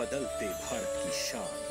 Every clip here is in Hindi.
बदलते भारत की शान।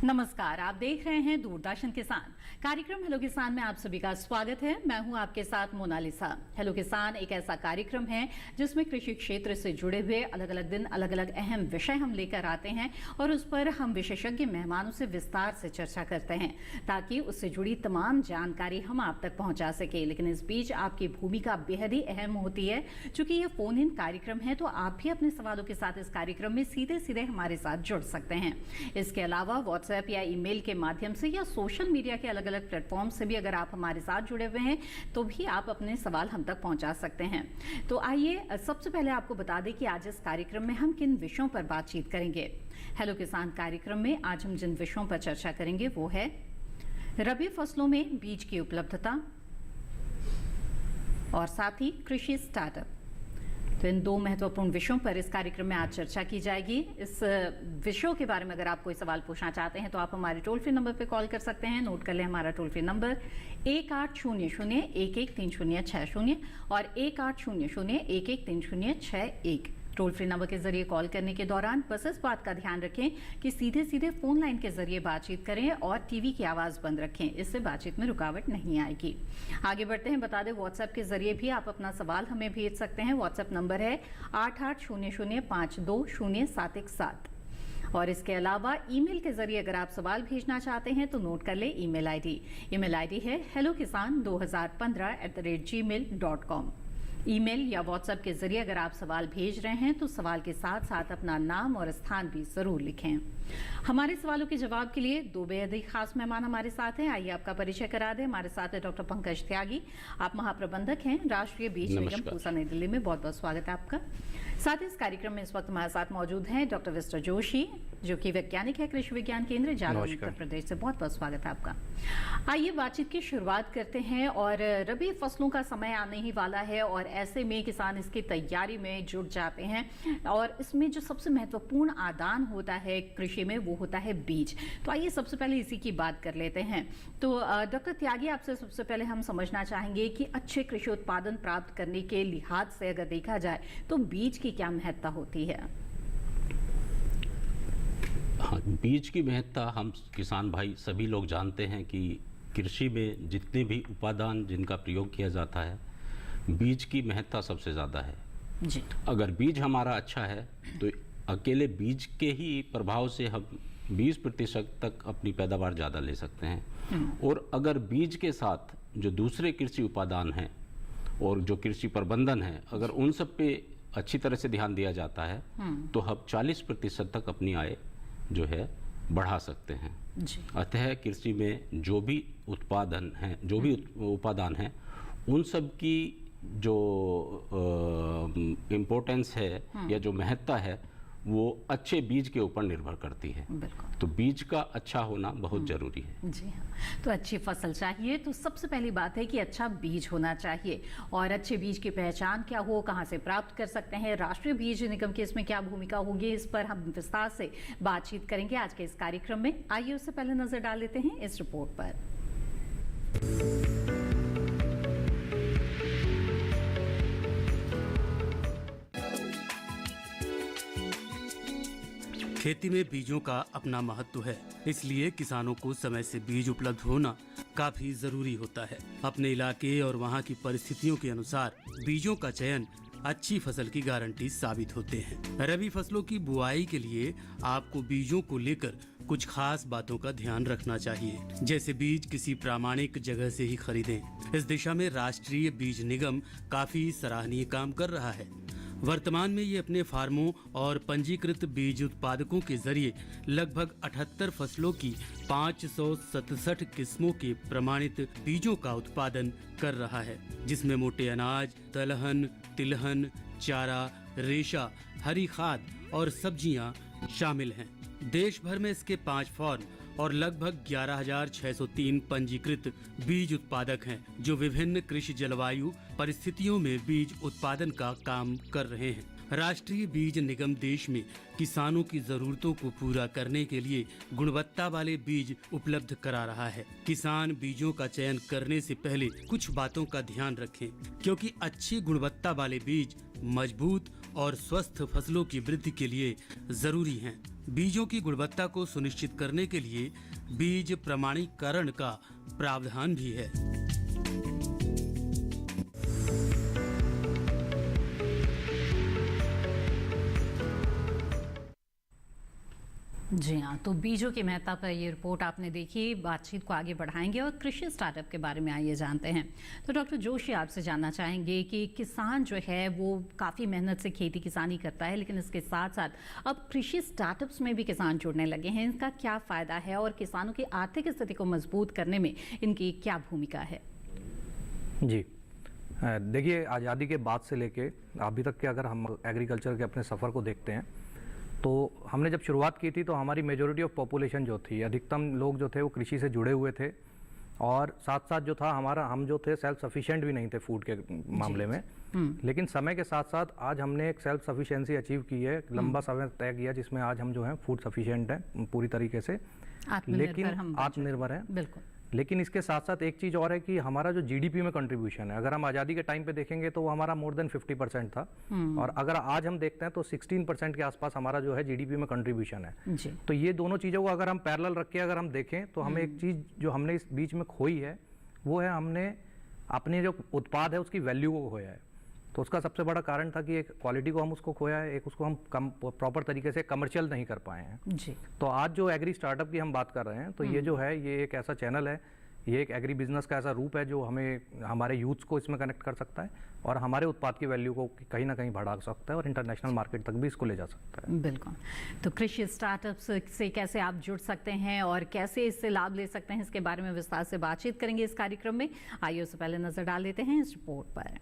नमस्कार, आप देख रहे हैं दूरदर्शन किसान। कार्यक्रम हेलो किसान में आप सभी का स्वागत है। मैं हूं आपके साथ मोनालिसा। हेलो किसान एक ऐसा कार्यक्रम है जिसमें कृषि क्षेत्र से जुड़े हुए अलग अलग दिन अलग अलग अहम विषय हम लेकर आते हैं और उस पर हम विशेषज्ञ मेहमानों से विस्तार से चर्चा करते हैं ताकि उससे जुड़ी तमाम जानकारी हम आप तक पहुंचा सके। लेकिन इस बीच आपकी भूमिका बेहद ही अहम होती है। चूंकि यह फोन इन कार्यक्रम है तो आप भी अपने सवालों के साथ इस कार्यक्रम में सीधे सीधे हमारे साथ जुड़ सकते हैं। इसके अलावा व्हाट्सएप या ईमेल के माध्यम से या सोशल मीडिया के अलग अलग प्लेटफॉर्म से भी अगर आप हमारे साथ जुड़े हुए हैं तो भी आप अपने सवाल हम तक पहुंचा सकते हैं। तो आइए सबसे पहले आपको बता दें कि आज इस कार्यक्रम में हम किन विषयों पर बातचीत करेंगे। हेलो किसान कार्यक्रम में आज हम जिन विषयों पर चर्चा करेंगे वो है रबी फसलों में बीज की उपलब्धता और साथ ही कृषि स्टार्टअप। तो इन दो महत्वपूर्ण विषयों पर इस कार्यक्रम में आज चर्चा की जाएगी। इस विषयों के बारे में अगर आप कोई सवाल पूछना चाहते हैं तो आप हमारे टोल फ्री नंबर पर कॉल कर सकते हैं। नोट कर लें हमारा टोल फ्री नंबर 1800-113060 और 1800-113061। टोल फ्री नंबर के जरिए कॉल करने के दौरान बस इस बात का ध्यान रखें कि सीधे सीधे फोन लाइन के जरिए बातचीत करें और टीवी की आवाज बंद रखें। इससे बातचीत में रुकावट नहीं आएगी। आगे बढ़ते हैं, बता दें व्हाट्सएप के जरिए भी आप अपना सवाल हमें भेज सकते हैं। व्हाट्सएप नंबर है 8800520717 और इसके अलावा ईमेल के जरिए अगर आप सवाल भेजना चाहते हैं तो नोट कर ले ईमेल आईडी है hellokisan2015@gmail.com। ईमेल या व्हाट्सएप के जरिए अगर आप सवाल भेज रहे हैं तो सवाल के साथ साथ अपना नाम और स्थान भी जरूर लिखें। हमारे सवालों के जवाब के लिए दो बेहद ही खास मेहमान हमारे साथ हैं। आइए आपका परिचय करा दें। हमारे साथ है डॉक्टर पंकज त्यागी, आप महाप्रबंधक हैं राष्ट्रीय बीज निगम पूसा नई दिल्ली में। बहुत बहुत स्वागत है आपका। साथ ही इस कार्यक्रम में इस वक्त हमारे साथ मौजूद हैं डॉक्टर विस्टर जोशी जो कि वैज्ञानिक है कृषि विज्ञान केंद्र जालौन उत्तर प्रदेश से। बहुत बहुत स्वागत है आपका। आइए बातचीत की शुरुआत करते हैं और रबी फसलों का समय आने ही वाला है और ऐसे में किसान इसकी तैयारी में जुट जाते हैं और इसमें जो सबसे महत्वपूर्ण आदान होता है कृषि में वो होता है बीज। तो आइए सबसे पहले इसी की बात कर लेते हैं। तो डॉक्टर त्यागी आपसे सबसे पहले हम समझना चाहेंगे कि अच्छे कृषि उत्पादन प्राप्त करने के लिहाज से अगर देखा जाए तो बीज की क्या महत्ता होती है? हाँ, बीज की महत्ता हम किसान भाई सभी लोग जानते हैं कि कृषि में जितने भी उपादान जिनका प्रयोग किया जाता है बीज की महत्ता सबसे ज़्यादा है जी। अगर बीज हमारा अच्छा है तो अकेले बीज के ही प्रभाव से हम 20% तक अपनी पैदावार ज़्यादा ले सकते हैं। और अगर बीज के साथ जो दूसरे कृषि उपादान हैं और जो कृषि प्रबंधन है अगर उन सब पे अच्छी तरह से ध्यान दिया जाता है तो हम 40% तक अपनी आय जो है बढ़ा सकते हैं जी। अतः कृषि में जो भी उत्पादन है जो भी उपादान है उन सब की जो इम्पोर्टेंस है या जो महत्ता है वो अच्छे बीज के ऊपर निर्भर करती है। तो बीज का अच्छा होना बहुत जरूरी है जी हाँ। तो अच्छी फसल चाहिए तो सबसे पहली बात है कि अच्छा बीज होना चाहिए। और अच्छे बीज की पहचान क्या हो, कहाँ से प्राप्त कर सकते हैं, राष्ट्रीय बीज निगम की इसमें क्या भूमिका होगी, इस पर हम विस्तार से बातचीत करेंगे आज के इस कार्यक्रम में। आइए उससे पहले नजर डाल लेते हैं इस रिपोर्ट पर। खेती में बीजों का अपना महत्व है, इसलिए किसानों को समय से बीज उपलब्ध होना काफी जरूरी होता है। अपने इलाके और वहाँ की परिस्थितियों के अनुसार बीजों का चयन अच्छी फसल की गारंटी साबित होते हैं। रबी फसलों की बुआई के लिए आपको बीजों को लेकर कुछ खास बातों का ध्यान रखना चाहिए, जैसे बीज किसी प्रामाणिक जगह से ही खरीदें। इस दिशा में राष्ट्रीय बीज निगम काफी सराहनीय काम कर रहा है। वर्तमान में ये अपने फार्मों और पंजीकृत बीज उत्पादकों के जरिए लगभग 78 फसलों की 567 किस्मों के प्रमाणित बीजों का उत्पादन कर रहा है, जिसमें मोटे अनाज, दलहन, तिलहन, चारा, रेशा, हरी खाद और सब्जियां शामिल हैं। देश भर में इसके 5 फार्म और लगभग 11,603 पंजीकृत बीज उत्पादक हैं, जो विभिन्न कृषि जलवायु परिस्थितियों में बीज उत्पादन का काम कर रहे हैं। राष्ट्रीय बीज निगम देश में किसानों की जरूरतों को पूरा करने के लिए गुणवत्ता वाले बीज उपलब्ध करा रहा है। किसान बीजों का चयन करने से पहले कुछ बातों का ध्यान रखें, क्योंकि अच्छी गुणवत्ता वाले बीज मजबूत और स्वस्थ फसलों की वृद्धि के लिए जरूरी हैं। बीजों की गुणवत्ता को सुनिश्चित करने के लिए बीज प्रमाणीकरण का प्रावधान भी है। जी हाँ, तो बीजों की महत्ता पर ये रिपोर्ट आपने देखी। बातचीत को आगे बढ़ाएंगे और कृषि स्टार्टअप के बारे में आइए जानते हैं। तो डॉक्टर जोशी, आपसे जानना चाहेंगे कि किसान जो है वो काफ़ी मेहनत से खेती किसानी करता है, लेकिन इसके साथ साथ अब कृषि स्टार्टअप्स में भी किसान जुड़ने लगे हैं। इनका क्या फ़ायदा है और किसानों की आर्थिक स्थिति को मजबूत करने में इनकी क्या भूमिका है? जी देखिए, आज़ादी के बाद से लेके अभी तक के अगर हम एग्रीकल्चर के अपने सफ़र को देखते हैं तो हमने जब शुरुआत की थी तो हमारी मेजॉरिटी ऑफ पॉपुलेशन जो थी, अधिकतम लोग जो थे वो कृषि से जुड़े हुए थे, और साथ साथ जो था हम जो थे सेल्फ सफिशिएंट भी नहीं थे फूड के मामले में। लेकिन समय के साथ साथ आज हमने एक सेल्फ सफिशिएंसी अचीव की है, लंबा समय तय किया, जिसमें आज हम जो है फूड सफिशिएंट हैं पूरी तरीके से, लेकिन आत्मनिर्भर है। बिल्कुल। लेकिन इसके साथ साथ एक चीज़ और है कि हमारा जो जीडीपी में कंट्रीब्यूशन है, अगर हम आज़ादी के टाइम पे देखेंगे तो वो हमारा मोर देन 50% था, और अगर आज हम देखते हैं तो 16% के आसपास हमारा जो है जीडीपी में कंट्रीब्यूशन है जी। तो ये दोनों चीज़ों को अगर हम पैरेलल रख के अगर हम देखें तो हमें एक चीज़ जो हमने इस बीच में खोई है वो है हमने अपने जो उत्पाद है उसकी वैल्यू को खोया है। तो उसका सबसे बड़ा कारण था कि एक क्वालिटी को हम उसको खोया है, एक उसको हम प्रॉपर तरीके से कमर्शियल नहीं कर पाए हैं जी। तो आज जो एग्री स्टार्टअप की हम बात कर रहे हैं तो ये जो है ये एक ऐसा चैनल है, ये एक एग्री बिजनेस का ऐसा रूप है जो हमें हमारे यूथ्स को इसमें कनेक्ट कर सकता है और हमारे उत्पाद की वैल्यू को कहीं ना कहीं बढ़ा सकता है और इंटरनेशनल मार्केट तक भी इसको ले जा सकता है। बिल्कुल। तो कृषि स्टार्टअप्स से कैसे आप जुड़ सकते हैं और कैसे इससे लाभ ले सकते हैं, इसके बारे में विस्तार से बातचीत करेंगे इस कार्यक्रम में। आइए उससे पहले नजर डाल लेते हैं इस रिपोर्ट पर।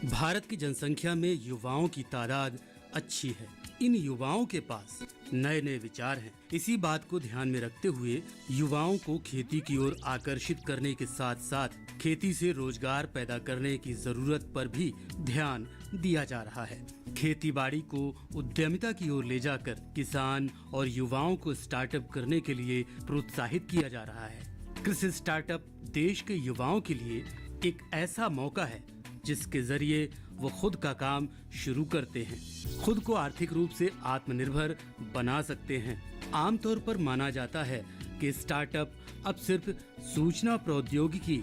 भारत की जनसंख्या में युवाओं की तादाद अच्छी है। इन युवाओं के पास नए नए विचार हैं। इसी बात को ध्यान में रखते हुए युवाओं को खेती की ओर आकर्षित करने के साथ साथ खेती से रोजगार पैदा करने की जरूरत पर भी ध्यान दिया जा रहा है। खेती बाड़ी को उद्यमिता की ओर ले जाकर किसान और युवाओं को स्टार्टअप करने के लिए प्रोत्साहित किया जा रहा है। कृषि स्टार्टअप देश के युवाओं के लिए एक ऐसा मौका है जिसके जरिए वो खुद का काम शुरू करते हैं, खुद को आर्थिक रूप से आत्मनिर्भर बना सकते हैं। आमतौर पर माना जाता है कि स्टार्टअप अब सिर्फ सूचना प्रौद्योगिकी,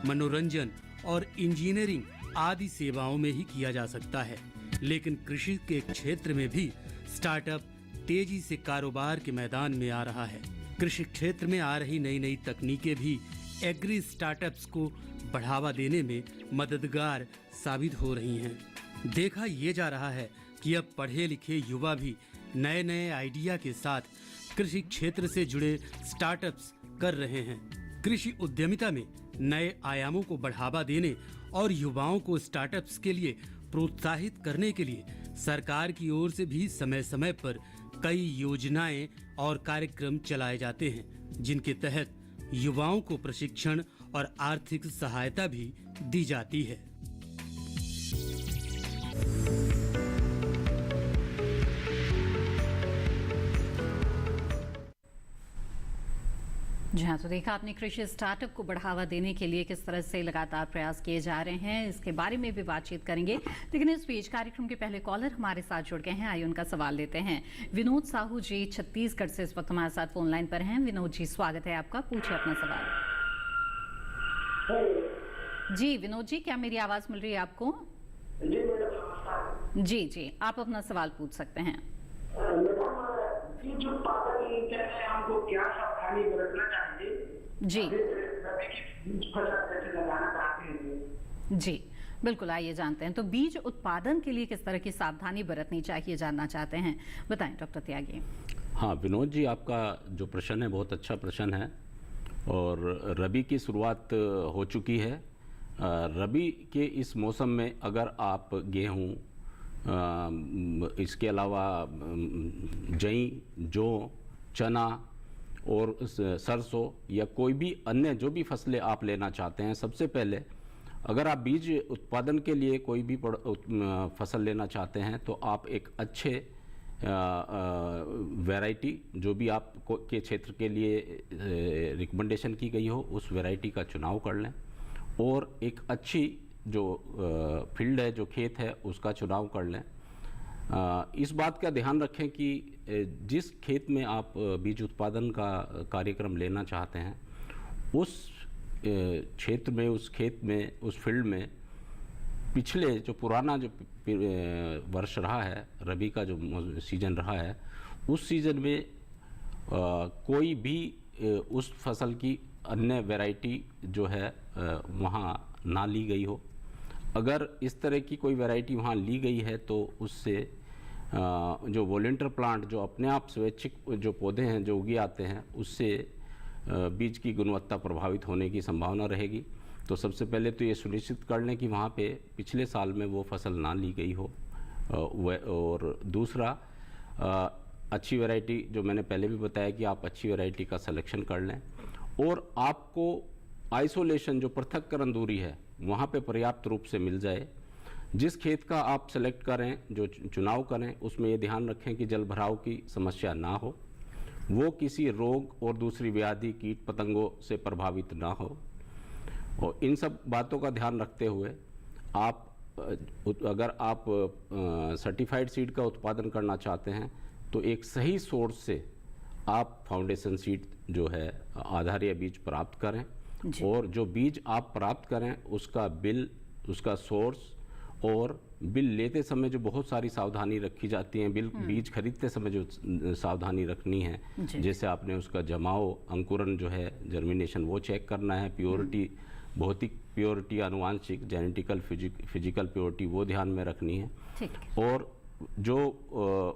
मनोरंजन और इंजीनियरिंग आदि सेवाओं में ही किया जा सकता है, लेकिन कृषि के क्षेत्र में भी स्टार्टअप तेजी से कारोबार के मैदान में आ रहा है। कृषि क्षेत्र में आ रही नई नई तकनीकें भी एग्री स्टार्टअप्स को बढ़ावा देने में मददगार साबित हो रही हैं। देखा ये जा रहा है कि अब पढ़े लिखे युवा भी नए नए आइडिया के साथ कृषि क्षेत्र से जुड़े स्टार्टअप्स कर रहे हैं। कृषि उद्यमिता में नए आयामों को बढ़ावा देने और युवाओं को स्टार्टअप्स के लिए प्रोत्साहित करने के लिए सरकार की ओर से भी समय समय पर कई योजनाएं और कार्यक्रम चलाए जाते हैं, जिनके तहत युवाओं को प्रशिक्षण और आर्थिक सहायता भी दी जाती है। जी हाँ, तो देखा आपने कृषि स्टार्टअप को बढ़ावा देने के लिए किस तरह से लगातार प्रयास किए जा रहे हैं, इसके बारे में भी बातचीत करेंगे। लेकिन इस बीच कार्यक्रम के पहले कॉलर हमारे साथ जुड़ गए हैं, आइए उनका सवाल लेते हैं। विनोद साहू जी छत्तीसगढ़ से इस वक्त हमारे साथ फोन लाइन पर हैं। विनोद जी, स्वागत है आपका, पूछिए अपना सवाल। जी विनोद जी, क्या मेरी आवाज मिल रही है आपको? जी मैडम। जी, आप अपना सवाल पूछ सकते हैं। बीज उत्पादन हम को क्या सावधानी बरतना चाहिए जी रबी की बीज फसल जैसे लगाना चाहते हैं? जी बिल्कुल, आइए जानते हैं। तो बीज उत्पादन के लिए किस तरह की सावधानी बरतनी चाहिए जानना चाहते हैं, बताएं डॉक्टर त्यागी। हाँ विनोद जी, आपका जो प्रश्न है बहुत अच्छा प्रश्न है। और रबी की शुरुआत हो चुकी है। रबी के इस मौसम में अगर आप गेहूँ, इसके अलावा जई, जौ, चना और सरसों या कोई भी अन्य जो भी फसलें आप लेना चाहते हैं, सबसे पहले अगर आप बीज उत्पादन के लिए कोई भी फसल लेना चाहते हैं तो आप एक अच्छे वैरायटी जो भी आप के क्षेत्र के लिए रिकमेंडेशन की गई हो उस वैरायटी का चुनाव कर लें और एक अच्छी जो फील्ड है, जो खेत है, उसका चुनाव कर लें। इस बात का ध्यान रखें कि जिस खेत में आप बीज उत्पादन का कार्यक्रम लेना चाहते हैं उस क्षेत्र में, उस खेत में, उस फील्ड में पिछले जो पुराना जो वर्ष रहा है, रबी का जो सीजन रहा है, उस सीजन में कोई भी उस फसल की अन्य वैरायटी जो है वहाँ ना ली गई हो। अगर इस तरह की कोई वैरायटी वहाँ ली गई है तो उससे जो वॉलंटियर प्लांट, जो अपने आप स्वैच्छिक जो पौधे हैं जो उगे आते हैं, उससे बीज की गुणवत्ता प्रभावित होने की संभावना रहेगी। तो सबसे पहले तो ये सुनिश्चित कर लें कि वहाँ पे पिछले साल में वो फसल ना ली गई हो। और दूसरा, अच्छी वैरायटी, जो मैंने पहले भी बताया कि आप अच्छी वैरायटी का सिलेक्शन कर लें और आपको आइसोलेशन, जो पृथक्करण दूरी है, वहाँ पे पर्याप्त रूप से मिल जाए। जिस खेत का आप सेलेक्ट करें, जो चुनाव करें, उसमें ये ध्यान रखें कि जल भराव की समस्या ना हो, वो किसी रोग और दूसरी व्याधि, कीट पतंगों से प्रभावित ना हो। और इन सब बातों का ध्यान रखते हुए आप, अगर आप सर्टिफाइड सीड का उत्पादन करना चाहते हैं तो एक सही सोर्स से आप फाउंडेशन सीड जो है आधारीय बीज प्राप्त करें। और जो बीज आप प्राप्त करें उसका बिल, उसका सोर्स और बिल लेते समय जो बहुत सारी सावधानी रखी जाती है, बीज खरीदते समय जो सावधानी रखनी है, जैसे आपने उसका जमाव, अंकुरन जो है, जर्मिनेशन, वो चेक करना है, प्योरिटी, भौतिक प्योरिटी, आनुवांशिक, जेनेटिकल, फिजिकल प्योरिटी, वो ध्यान में रखनी है। और जो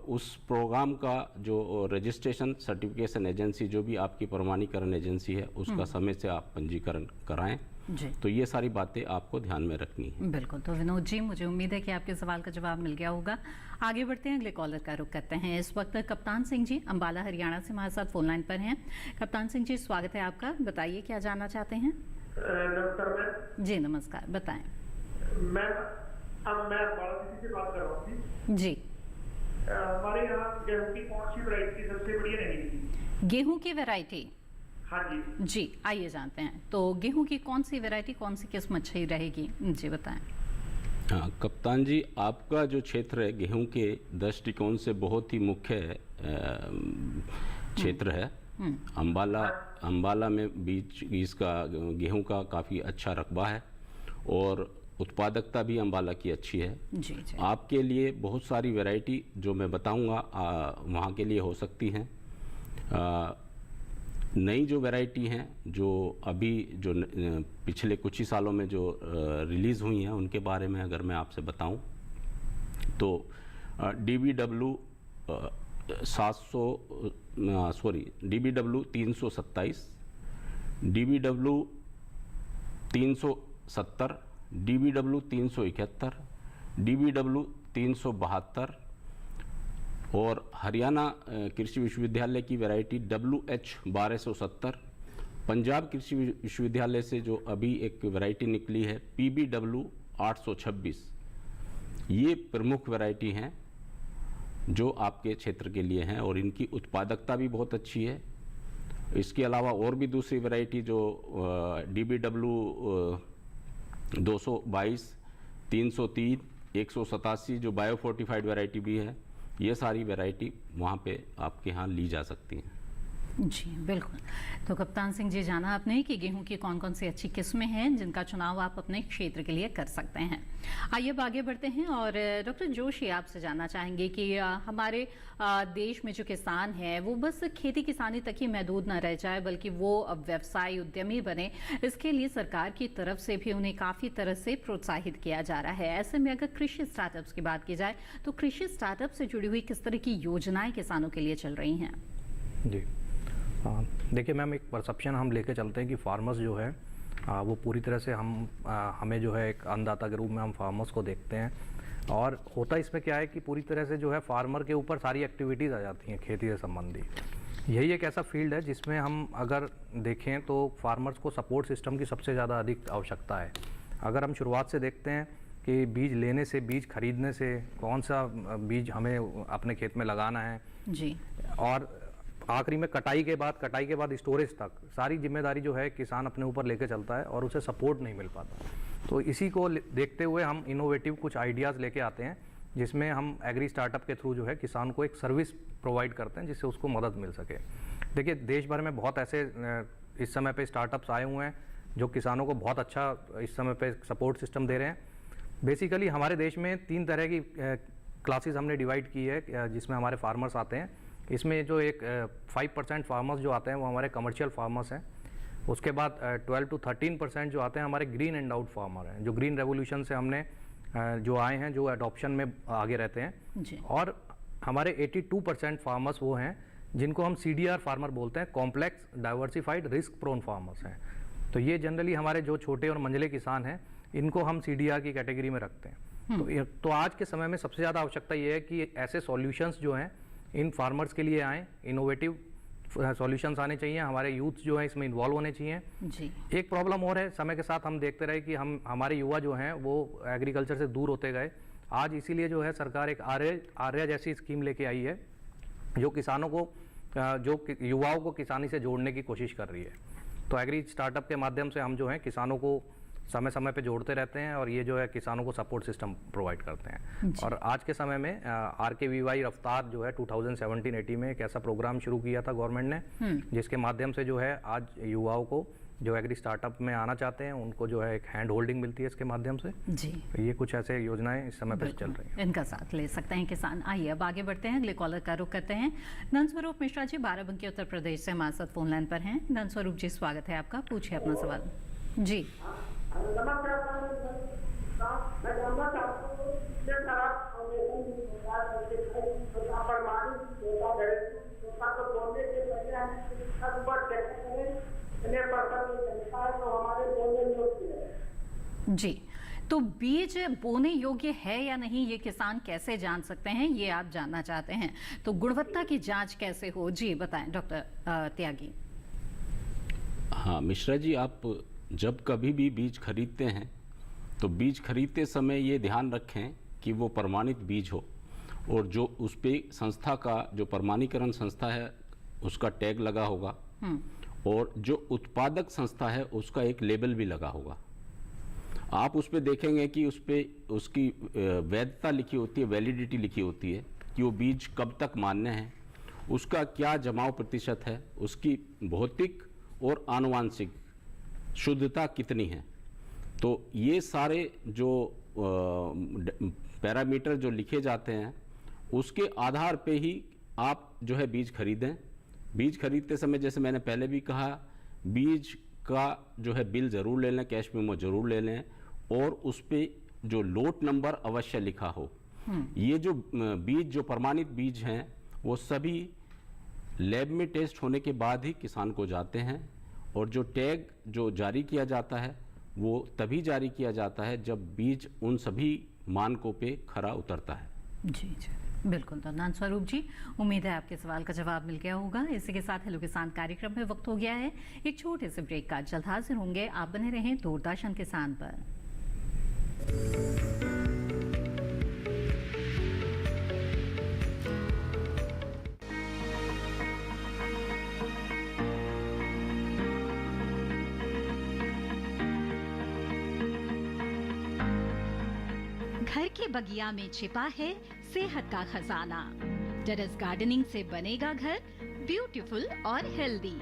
उस प्रोग्राम का जो रजिस्ट्रेशन सर्टिफिकेशन एजेंसी, जो भी आपकी प्रमाणीकरण एजेंसी है, उसका समय से आप पंजीकरण कराएं। तो ये सारी बातें आपको ध्यान में रखनी है। बिल्कुल। तो विनोद जी, मुझे उम्मीद है कि आपके सवाल का जवाब मिल गया होगा। आगे बढ़ते हैं, अगले कॉलर का रुख करते हैं। इस वक्त कप्तान सिंह जी अंबाला हरियाणा से हमारे साथ फोन लाइन पर हैं। कप्तान सिंह जी, स्वागत है आपका, बताइए क्या जानना चाहते हैं। नमस्कार मैम। जी नमस्कार, बताएं। मैम, अब मैं बालाजी से बात कर रहा हूँ जी। हमारे यहाँ गेहूँ की कौन सी वैरायटी सबसे बढ़िया रहेगी? गेहूं की वैरायटी? हाँ जी। जी, आइए जानते हैं। तो गेहूं की कौन सी वैरायटी, कौन सी किस्म अच्छी रहेगी, जी बताएं। हाँ कप्तान जी, आपका जो क्षेत्र है गेहूं के दृष्टिकोण से बहुत ही मुख्य क्षेत्र है। अंबाला में बीज इसका गेहूं का काफ़ी अच्छा रकबा है और उत्पादकता भी अंबाला की अच्छी है। जी। आपके लिए बहुत सारी वैरायटी जो मैं बताऊंगा वहाँ के लिए हो सकती हैं। नई जो वैरायटी हैं, जो अभी जो पिछले कुछ ही सालों में जो रिलीज़ हुई हैं, उनके बारे में अगर मैं आपसे बताऊं तो DBW 327, DBW 370, DBW 371, DBW 372 और हरियाणा कृषि विश्वविद्यालय की वैरायटी WH 1270, पंजाब कृषि विश्वविद्यालय से जो अभी एक वैरायटी निकली है PBW 826, ये प्रमुख वैरायटी हैं जो आपके क्षेत्र के लिए हैं और इनकी उत्पादकता भी बहुत अच्छी है। इसके अलावा और भी दूसरी वैरायटी जो DBW 222, 303, 187 जो बायो फोर्टिफाइड वैरायटी भी है, ये सारी वैरायटी वहाँ पे आपके यहाँ ली जा सकती हैं। जी बिल्कुल। तो कप्तान सिंह जी, जाना आपने कि गेहूं की कौन कौन सी अच्छी किस्में हैं जिनका चुनाव आप अपने क्षेत्र के लिए कर सकते हैं। आइए अब आगे बढ़ते हैं और डॉक्टर जोशी, आपसे जानना चाहेंगे कि हमारे देश में जो किसान है वो बस खेती किसानी तक ही महदूद न रह जाए, बल्कि वो अब व्यवसाय उद्यमी बने। इसके लिए सरकार की तरफ से भी उन्हें काफ़ी तरह से प्रोत्साहित किया जा रहा है। ऐसे में अगर कृषि स्टार्टअप्स की बात की जाए तो कृषि स्टार्टअप से जुड़ी हुई किस तरह की योजनाएं किसानों के लिए चल रही हैं? जी देखिए मैम, एक परसेप्शन हम लेके चलते हैं कि फार्मर्स जो है वो पूरी तरह से हमें जो है एक अन्नदाता के रूप में हम फार्मर्स को देखते हैं। और होता इसमें क्या है कि पूरी तरह से जो है फार्मर के ऊपर सारी एक्टिविटीज़ आ जाती हैं खेती से संबंधी। यही एक ऐसा फील्ड है जिसमें हम अगर देखें तो फार्मर्स को सपोर्ट सिस्टम की सबसे ज़्यादा अधिक आवश्यकता है। अगर हम शुरुआत से देखते हैं कि बीज लेने से, बीज खरीदने से, कौन सा बीज हमें अपने खेत में लगाना है जी, और आखिरी में कटाई के बाद स्टोरेज तक सारी जिम्मेदारी जो है किसान अपने ऊपर लेके चलता है और उसे सपोर्ट नहीं मिल पाता। तो इसी को देखते हुए हम इनोवेटिव कुछ आइडियाज़ लेके आते हैं जिसमें हम एग्री स्टार्टअप के थ्रू जो है किसान को एक सर्विस प्रोवाइड करते हैं जिससे उसको मदद मिल सके। देखिए देश भर में बहुत ऐसे इस समय पे स्टार्टअप्स आए हुए हैं जो किसानों को बहुत अच्छा इस समय पे सपोर्ट सिस्टम दे रहे हैं। बेसिकली हमारे देश में 3 तरह की क्लासेस हमने डिवाइड की है जिसमें हमारे फार्मर्स आते हैं। इसमें जो एक 5% फार्मर्स जो आते हैं वो हमारे कमर्शियल फार्मर्स हैं। उसके बाद 12 to 13% जो आते हैं हमारे ग्रीन एंड आउट फार्मर हैं, जो ग्रीन रेवोल्यूशन से हमने जो आए हैं, जो अडॉप्शन में आगे रहते हैं जी। और हमारे 82% फार्मर्स वो हैं जिनको हम CDR फार्मर बोलते हैं, complex diversified risk prone farmers हैं। तो ये जनरली हमारे जो छोटे और मंझले किसान हैं इनको हम CDR की कैटेगरी में रखते हैं। तो आज के समय में सबसे ज़्यादा आवश्यकता ये है कि ऐसे सॉल्यूशंस जो हैं इन फार्मर्स के लिए आएँ, इनोवेटिव सॉल्यूशंस आने चाहिए, हमारे यूथ जो है इसमें इन्वॉल्व होने चाहिए जी। एक प्रॉब्लम और है, समय के साथ हम देखते रहे कि हमारे युवा जो हैं वो एग्रीकल्चर से दूर होते गए। आज इसीलिए जो है सरकार एक आर्या जैसी स्कीम लेके आई है जो किसानों को युवाओं को किसानी से जोड़ने की कोशिश कर रही है। तो एग्री स्टार्टअप के माध्यम से हम जो है किसानों को समय समय पे जोड़ते रहते हैं और ये जो है किसानों को सपोर्ट सिस्टम प्रोवाइड करते हैं। और आज के समय में RKVY रफ्तार जो है 2017-18 में एक ऐसा प्रोग्राम शुरू किया था गवर्नमेंट ने, जिसके माध्यम से जो है आज युवाओं को जो एग्री स्टार्टअप में आना चाहते हैं उनको जो है एक हैंड होल्डिंग मिलती है इसके माध्यम से जी। तो ये कुछ ऐसे योजनाएं इस समय पर चल रही हैं, इनका साथ ले सकते हैं किसान। आइए अब आगे बढ़ते हैं, अगले कॉलर का रुख करते हैं। नंदस्वरूप मिश्रा जी बाराबंकी उत्तर प्रदेश से हमारे साथ फोन लाइन पर हैं। नंदस्वरूप जी, स्वागत है आपका, पूछिए अपना सवाल। जी जी, तो बीज बोने योग्य है या नहीं ये किसान कैसे जान सकते हैं, ये आप जानना चाहते हैं। तो गुणवत्ता की जांच कैसे हो, जी बताएं डॉक्टर त्यागी। हाँ मिश्रा जी, आप जब कभी भी बीज खरीदते हैं तो बीज खरीदते समय ये ध्यान रखें कि वो प्रमाणित बीज हो और जो उस पे संस्था का जो प्रमाणीकरण संस्था है उसका टैग लगा होगा और जो उत्पादक संस्था है उसका एक लेबल भी लगा होगा। आप उस पे देखेंगे कि उस पे उसकी वैधता लिखी होती है, वैलिडिटी लिखी होती है कि वो बीज कब तक मान्य है, उसका क्या जमाव प्रतिशत है, उसकी भौतिक और आनुवांशिक शुद्धता कितनी है। तो ये सारे जो पैरामीटर जो लिखे जाते हैं उसके आधार पे ही आप जो है बीज खरीदें। बीज खरीदते समय जैसे मैंने पहले भी कहा, बीज का जो है बिल ज़रूर ले लें, कैश मेमो ज़रूर ले लें और उस पे जो लोट नंबर अवश्य लिखा हो। ये जो बीज जो प्रमाणित बीज हैं वो सभी लैब में टेस्ट होने के बाद ही किसान को जाते हैं और जो टैग जो जारी किया जाता है वो तभी जारी किया जाता है जब बीज उन सभी मानकों पे खरा उतरता है। जी जी बिल्कुल। तो नंदस्वरूप जी, उम्मीद है आपके सवाल का जवाब मिल गया होगा। इसी के साथ हेलो किसान कार्यक्रम में वक्त हो गया है एक छोटे से ब्रेक का। जल्द हाजिर होंगे, आप बने रहें दूरदर्शन किसान पर। घर के बगिया में छिपा है सेहत का खजाना। टेरेस गार्डनिंग से बनेगा घर ब्यूटीफुल और हेल्दी।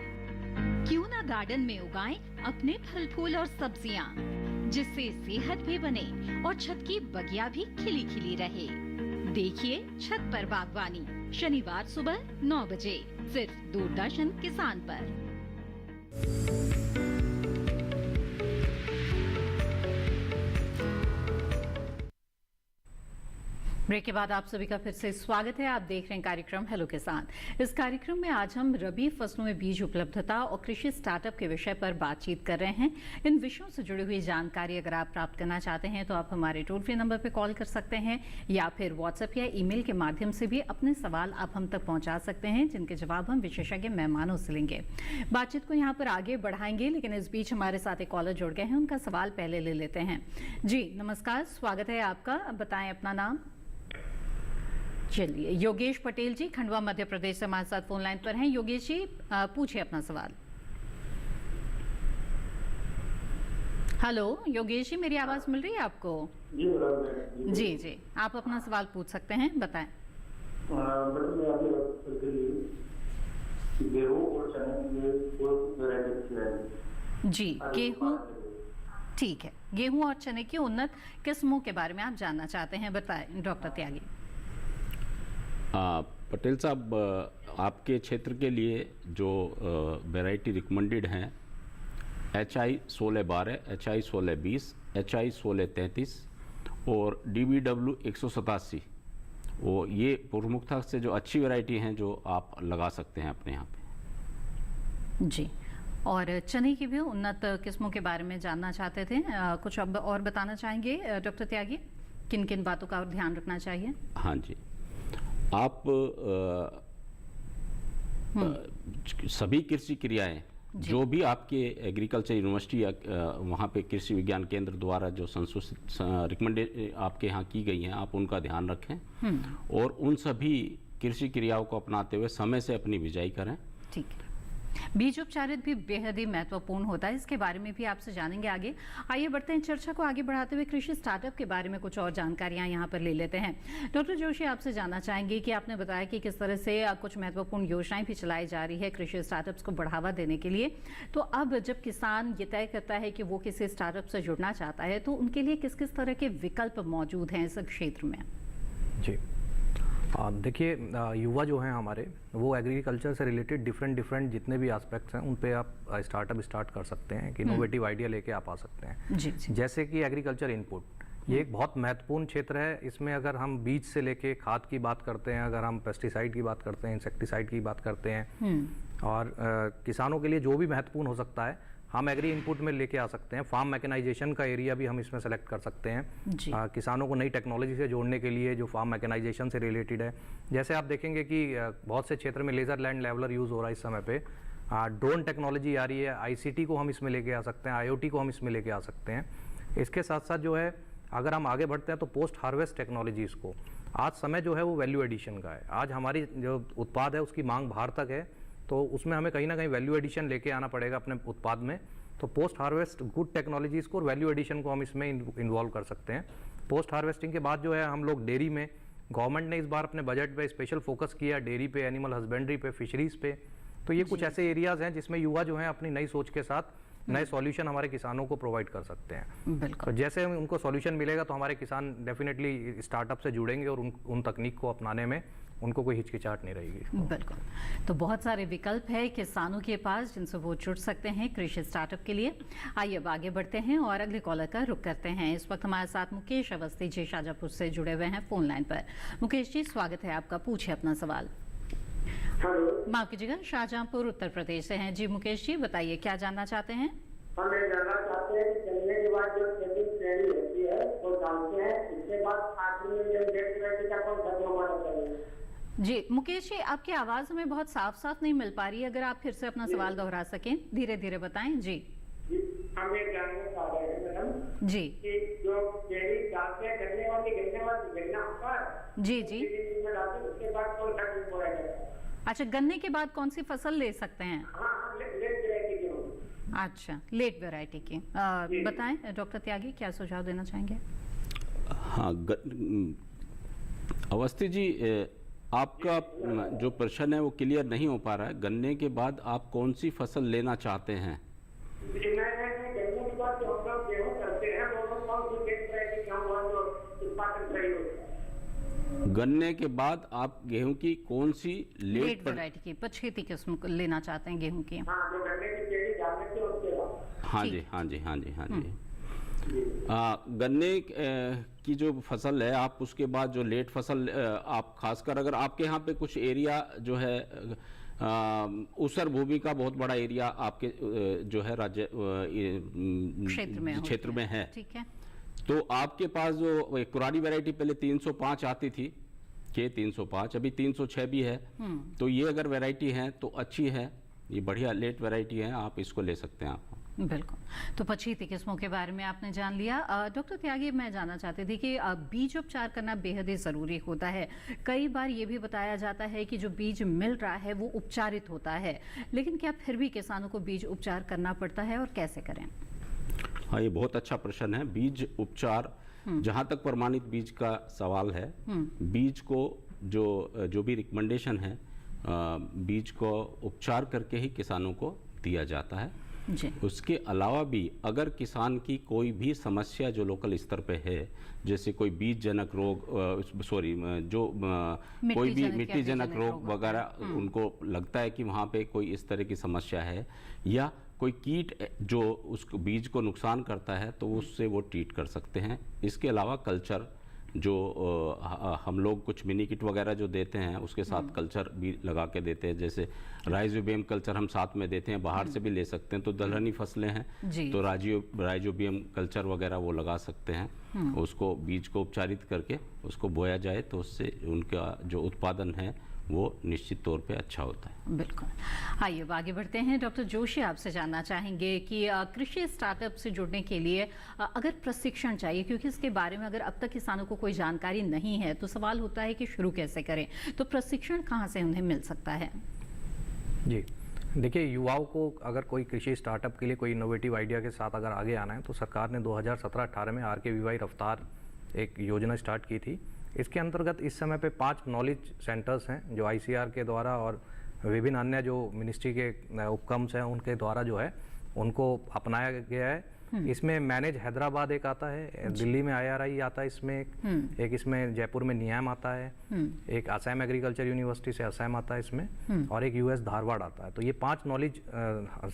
क्यों ना गार्डन में उगाएं अपने फल फूल और सब्जियां, जिससे सेहत भी बने और छत की बगिया भी खिली खिली रहे। देखिए छत पर बागवानी, शनिवार सुबह 9 बजे सिर्फ दूरदर्शन किसान पर। ब्रेक के बाद आप सभी का फिर से स्वागत है। आप देख रहे हैं कार्यक्रम हेलो किसान। इस कार्यक्रम में आज हम रबी फसलों में बीज उपलब्धता और कृषि स्टार्टअप के विषय पर बातचीत कर रहे हैं। इन विषयों से जुड़ी हुई जानकारी अगर आप प्राप्त करना चाहते हैं तो आप हमारे टोल फ्री नंबर पर कॉल कर सकते हैं या फिर व्हाट्सएप या ईमेल के माध्यम से भी अपने सवाल आप हम तक पहुँचा सकते हैं, जिनके जवाब हम विशेषज्ञ मेहमानों से लेंगे। बातचीत को यहाँ पर आगे बढ़ाएंगे, लेकिन इस बीच हमारे साथ एक कॉलर जुड़ गए हैं, उनका सवाल पहले ले लेते हैं। जी नमस्कार, स्वागत है आपका। बताएं अपना नाम। चलिए, योगेश पटेल जी खंडवा मध्य प्रदेश से हमारे साथ फोन लाइन पर हैं। योगेश जी पूछिए अपना सवाल। हेलो योगेश जी, मेरी आवाज मिल रही है आपको? जी जी, आप अपना सवाल पूछ सकते हैं, बताएं। जी गेहूँ, ठीक है, गेहूँ और चने की उन्नत किस्मों के बारे में आप जानना चाहते हैं, बताएं डॉक्टर त्यागी। पटेल साहब, आपके क्षेत्र के लिए जो वैरायटी रिकमेंडेड हैं HI 1612, HI 1620, HI 1633 और DBW 187, वो ये प्रमुखता से जो अच्छी वैरायटी हैं जो आप लगा सकते हैं अपने यहाँ पे। जी, और चने की भी उन्नत किस्मों के बारे में जानना चाहते थे, कुछ अब और बताना चाहेंगे डॉक्टर त्यागी? किन किन बातों का ध्यान रखना चाहिए? हाँ जी, आप सभी कृषि क्रियाएं जो भी आपके एग्रीकल्चर यूनिवर्सिटी या वहाँ पे कृषि विज्ञान केंद्र द्वारा जो संशोधित रिकमेंडेड आपके यहाँ की गई हैं, आप उनका ध्यान रखें और उन सभी कृषि क्रियाओं को अपनाते हुए समय से अपनी बिजाई करें। ठीक है। बीज उपचारित भी बेहद ही महत्वपूर्ण होता है, इसके बारे में भी आपसे जानेंगे आगे। आइए बढ़ते हैं चर्चा को आगे बढ़ाते हुए कृषि स्टार्टअप के बारे में कुछ और जानकारियां यहाँ पर ले लेते हैं। डॉक्टर जोशी, आपसे जानना चाहेंगे कि आपने बताया कि किस तरह से कुछ महत्वपूर्ण योजनाएं भी चलाई जा रही है कृषि स्टार्टअप्स को बढ़ावा देने के लिए। तो अब जब किसान ये तय करता है कि वो किसी स्टार्टअप से जुड़ना चाहता है तो उनके लिए किस किस तरह के विकल्प मौजूद हैं इस क्षेत्र में? जी देखिए, युवा जो हैं हमारे, वो एग्रीकल्चर से रिलेटेड डिफरेंट जितने भी एस्पेक्ट्स हैं उन पे आप स्टार्टअप स्टार्ट कर सकते हैं कि इनोवेटिव आइडिया लेके आप आ सकते हैं। जी, जी। जैसे कि एग्रीकल्चर इनपुट, ये एक बहुत महत्वपूर्ण क्षेत्र है। इसमें अगर हम बीज से लेके खाद की बात करते हैं, अगर हम पेस्टिसाइड की बात करते हैं, इंसेक्टिसाइड की बात करते हैं, और किसानों के लिए जो भी महत्वपूर्ण हो सकता है हम एग्री इनपुट में लेके आ सकते हैं। फार्म मैकेनाइजेशन का एरिया भी हम इसमें सेलेक्ट कर सकते हैं, किसानों को नई टेक्नोलॉजी से जोड़ने के लिए जो फार्म मैकेनाइजेशन से रिलेटेड है। जैसे आप देखेंगे कि बहुत से क्षेत्र में लेज़र लैंड लेवलर यूज़ हो रहा है इस समय पे, ड्रोन टेक्नोलॉजी आ रही है, ICT को हम इसमें लेके आ सकते हैं, IoT को हम इसमें लेके आ सकते हैं। इसके साथ साथ जो है अगर हम आगे बढ़ते हैं तो पोस्ट हार्वेस्ट टेक्नोलॉजीज़ को, आज समय जो है वो वैल्यू एडिशन का है। आज हमारी जो उत्पाद है उसकी मांग बाहर तक है, तो उसमें हमें कहीं ना कहीं वैल्यू एडिशन लेके आना पड़ेगा अपने उत्पाद में। तो पोस्ट हार्वेस्ट गुड टेक्नोलॉजीज़ को और वैल्यू एडिशन को हम इसमें इन्वॉल्व कर सकते हैं। पोस्ट हार्वेस्टिंग के बाद जो है हम लोग डेयरी में, गवर्नमेंट ने इस बार अपने बजट पे स्पेशल फोकस किया डेयरी पे, एनिमल हस्बेंड्री पे, फिशरीज़ पे। तो ये कुछ ऐसे एरियाज़ हैं जिसमें युवा जो हैं अपनी नई सोच के साथ नए सॉल्यूशन हमारे किसानों को प्रोवाइड कर सकते हैं। बिल्कुल। तो जैसे उनको सॉल्यूशन मिलेगा तो हमारे किसान डेफिनेटली स्टार्टअप से जुड़ेंगे और उन तकनीक को अपनाने में उनको कोई हिचकिचाहट नहीं रहेगी। बिल्कुल। तो बहुत सारे विकल्प है किसानों के पास जिनसे वो जुड़ सकते हैं कृषि स्टार्टअप के लिए। आइए अब आगे बढ़ते हैं और अगले कॉलर का रुख करते हैं। इस वक्त हमारे साथ मुकेश अवस्थी जी शाहजहाँपुर से जुड़े हुए हैं फोन लाइन पर। मुकेश जी, स्वागत है आपका, पूछिए अपना सवाल। माफ कीजिएगा, शाहजहाँपुर उत्तर प्रदेश से हैं जी। मुकेश जी बताइए, क्या जानना चाहते हैं? हम ये जानना चाहते हैं कि चलने के बाद जो खेती तैयारी होती है वो डालते हैं, इसके बाद आखिर में जब डेट का कौन सा माना चाहिए? जी मुकेश जी, आपकी आवाज हमें बहुत साफ साफ नहीं मिल पा रही है, अगर आप फिर से अपना सवाल दोहरा सकें, धीरे धीरे बताएं। जी हम ये जानना चाह रहे हैं मैडम जी कि जो डेयरी डालते हैं गन्ने वाली गन्ना पर जी जी उसके बाद कौन सा बीज बोया जाएगा? अच्छा, गन्ने के बाद कौन सी फसल ले सकते हैं? अच्छा, लेट वैरायटी की। बताएं डॉक्टर त्यागी, क्या सुझाव देना चाहेंगे? हाँ, अवस्थी जी, आपका जो प्रश्न है वो क्लियर नहीं हो पा रहा है। गन्ने के बाद आप कौन सी फसल लेना चाहते हैं? जी, मैं गन्ने के बाद जो हम लोग गेहूं करते हैं वो लोग कौन सी लेट वैरायटी गेहूं जो उत्पादन सही होता है? गन्ने के बाद आप गेहूं की कौन सी लेट वैरायटी की पछेती किस्म को लेना चाहते हैं गेहूं की? हाँ, जो गन्ने की पेड़ी डालने से उसके बाद। हाँ जी, हाँ जी, हाँ जी, हाँ जी। गन्ने की जो फसल है, आप उसके बाद जो लेट फसल आप खासकर अगर आपके यहाँ पे कुछ एरिया जो है ऊसर भूमि का बहुत बड़ा एरिया आपके जो है राज्य क्षेत्र में है, ठीक है, तो आपके पास जो पुरानी वैरायटी पहले 305 आती थी के 305, अभी 306 भी है। तो ये अगर वैरायटी है तो अच्छी है, ये बढ़िया लेट वैरायटी है, आप इसको ले सकते हैं। आप बिल्कुल। तो पछेती किस्मों के बारे में आपने जान लिया। डॉक्टर त्यागी, मैं जानना चाहती थी कि बीज उपचार करना बेहद ही ज़रूरी होता है। कई बार ये भी बताया जाता है कि जो बीज मिल रहा है वो उपचारित होता है, लेकिन क्या फिर भी किसानों को बीज उपचार करना पड़ता है और कैसे करें? हाँ, ये बहुत अच्छा प्रश्न है। बीज उपचार, जहाँ तक प्रमाणित बीज का सवाल है, बीज को जो भी रिकमेंडेशन है, बीज को उपचार करके ही किसानों को दिया जाता है जी। उसके अलावा भी अगर किसान की कोई भी समस्या जो लोकल स्तर पे है, जैसे कोई बीज जनक रोग, कोई भी मिट्टी जनक रोग वगैरह उनको लगता है कि वहाँ पे कोई इस तरह की समस्या है, या कोई कीट जो उस बीज को नुकसान करता है, तो उससे वो ट्रीट कर सकते हैं। इसके अलावा कल्चर जो हम लोग कुछ मिनी किट वगैरह जो देते हैं, उसके साथ कल्चर भी लगा के देते हैं। जैसे राइजोबियम कल्चर हम साथ में देते हैं, बाहर से भी ले सकते हैं। तो दलहनी फसलें हैं तो राइजोबियम कल्चर वगैरह वो लगा सकते हैं। उसको बीज को उपचारित करके उसको बोया जाए तो उससे उनका जो उत्पादन है वो निश्चित तौर पे अच्छा होता है। बिल्कुल। आइए अब आगे बढ़ते हैं। डॉक्टर जोशी, आपसे जानना चाहेंगे कि कृषि स्टार्टअप से जुड़ने के लिए अगर प्रशिक्षण चाहिए, क्योंकि इसके बारे में अगर अब तक किसानों को कोई जानकारी नहीं है, तो सवाल होता है कि शुरू कैसे करें, तो प्रशिक्षण कहाँ से उन्हें मिल सकता है? जी, देखिए, युवाओं को अगर कोई कृषि स्टार्टअप के लिए कोई इनोवेटिव आइडिया के साथ अगर आगे आना है, तो सरकार ने 2017-18 में RKVY रफ्तार एक योजना स्टार्ट की थी। इसके अंतर्गत इस समय पे 5 नॉलेज सेंटर्स हैं जो ICR के द्वारा और विभिन्न अन्य जो मिनिस्ट्री के उपक्रम्स हैं उनके द्वारा जो है उनको अपनाया गया है। इसमें मैनेज हैदराबाद एक आता है, दिल्ली में IRI आता है, इसमें एक इसमें जयपुर में नियाम आता है, एक असम एग्रीकल्चर यूनिवर्सिटी से असम आता है इसमें, और एक US धारवाड़ आता है। तो ये 5 नॉलेज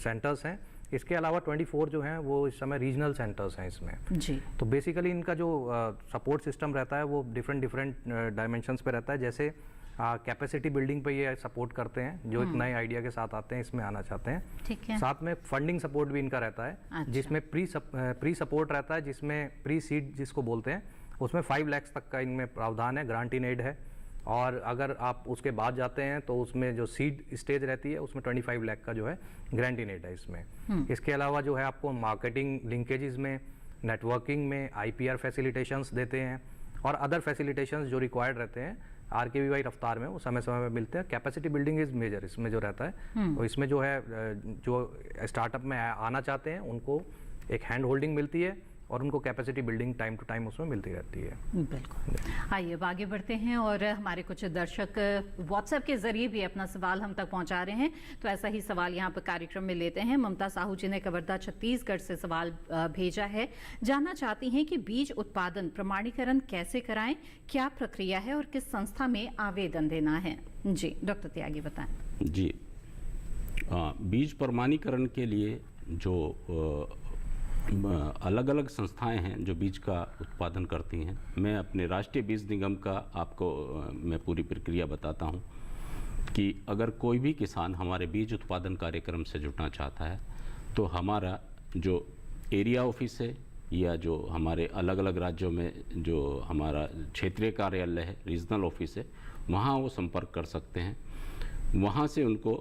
सेंटर्स हैं। इसके अलावा 24 जो हैं वो इस समय रीजनल सेंटर्स हैं इसमें जी। तो बेसिकली इनका जो सपोर्ट सिस्टम रहता है वो डिफरेंट डायमेंशंस पे रहता है। जैसे कैपेसिटी बिल्डिंग पे ये सपोर्ट करते हैं जो एक नए आइडिया के साथ आते हैं, इसमें आना चाहते हैं। ठीक है। साथ में फंडिंग सपोर्ट भी इनका रहता है। अच्छा। जिसमें प्री सपोर्ट रहता है, जिसमें प्री सीड जिसको बोलते हैं, उसमें 5 लाख तक का इनमें प्रावधान है, ग्रांट इन एड है। और अगर आप उसके बाद जाते हैं तो उसमें जो सीड स्टेज रहती है उसमें 25 लाख का जो है ग्रांट इन एड है इसमें। इसके अलावा जो है आपको मार्केटिंग लिंकेजेस में, नेटवर्किंग में IPR फैसिलिटेशंस देते हैं, और अदर फैसिलिटेशंस जो रिक्वायर्ड रहते हैं RKVY रफ्तार में वो समय समय में मिलते हैं। कैपेसिटी बिल्डिंग इज मेजर इसमें जो रहता है। तो इसमें जो है जो स्टार्टअप में आना चाहते हैं उनको एक हैंड होल्डिंग मिलती है और उनको capacity building time to time उसमें मिलती रहती है। बिल्कुल। आइए अब आगे बढ़ते हैं और हमारे कुछ दर्शक व्हाट्सएप के जरिए भी अपना सवाल हम तक पहुंचा रहे हैं, तो ऐसा ही सवाल यहाँ पर कार्यक्रम में लेते हैं। ममता साहू जी ने कवर्धा छत्तीसगढ़ से सवाल भेजा है, जानना चाहती हैं कि बीज उत्पादन प्रमाणीकरण कैसे कराएं, क्या प्रक्रिया है और किस संस्था में आवेदन देना है? जी डॉक्टर त्यागी बताएं। जी, बीज प्रमाणीकरण के लिए जो अलग अलग संस्थाएं हैं जो बीज का उत्पादन करती हैं, मैं अपने राष्ट्रीय बीज निगम का आपको मैं पूरी प्रक्रिया बताता हूं कि अगर कोई भी किसान हमारे बीज उत्पादन कार्यक्रम से जुड़ना चाहता है तो हमारा जो एरिया ऑफिस है या जो हमारे अलग अलग राज्यों में जो हमारा क्षेत्रीय कार्यालय है, रीजनल ऑफिस है, वहाँ वो संपर्क कर सकते हैं। वहाँ से उनको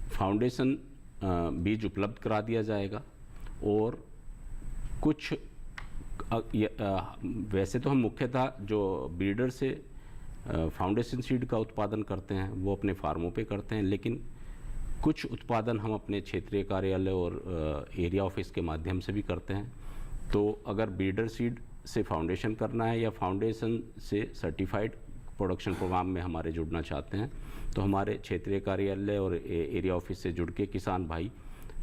फाउंडेशन बीज उपलब्ध करा दिया जाएगा। और कुछ वैसे तो हम मुख्यतः जो ब्रीडर से फाउंडेशन सीड का उत्पादन करते हैं वो अपने फार्मों पे करते हैं, लेकिन कुछ उत्पादन हम अपने क्षेत्रीय कार्यालय और एरिया ऑफिस के माध्यम से भी करते हैं। तो अगर ब्रीडर सीड से फाउंडेशन करना है या फाउंडेशन से सर्टिफाइड प्रोडक्शन प्रोग्राम में हमारे जुड़ना चाहते हैं तो हमारे क्षेत्रीय कार्यालय और एरिया ऑफिस से जुड़ के किसान भाई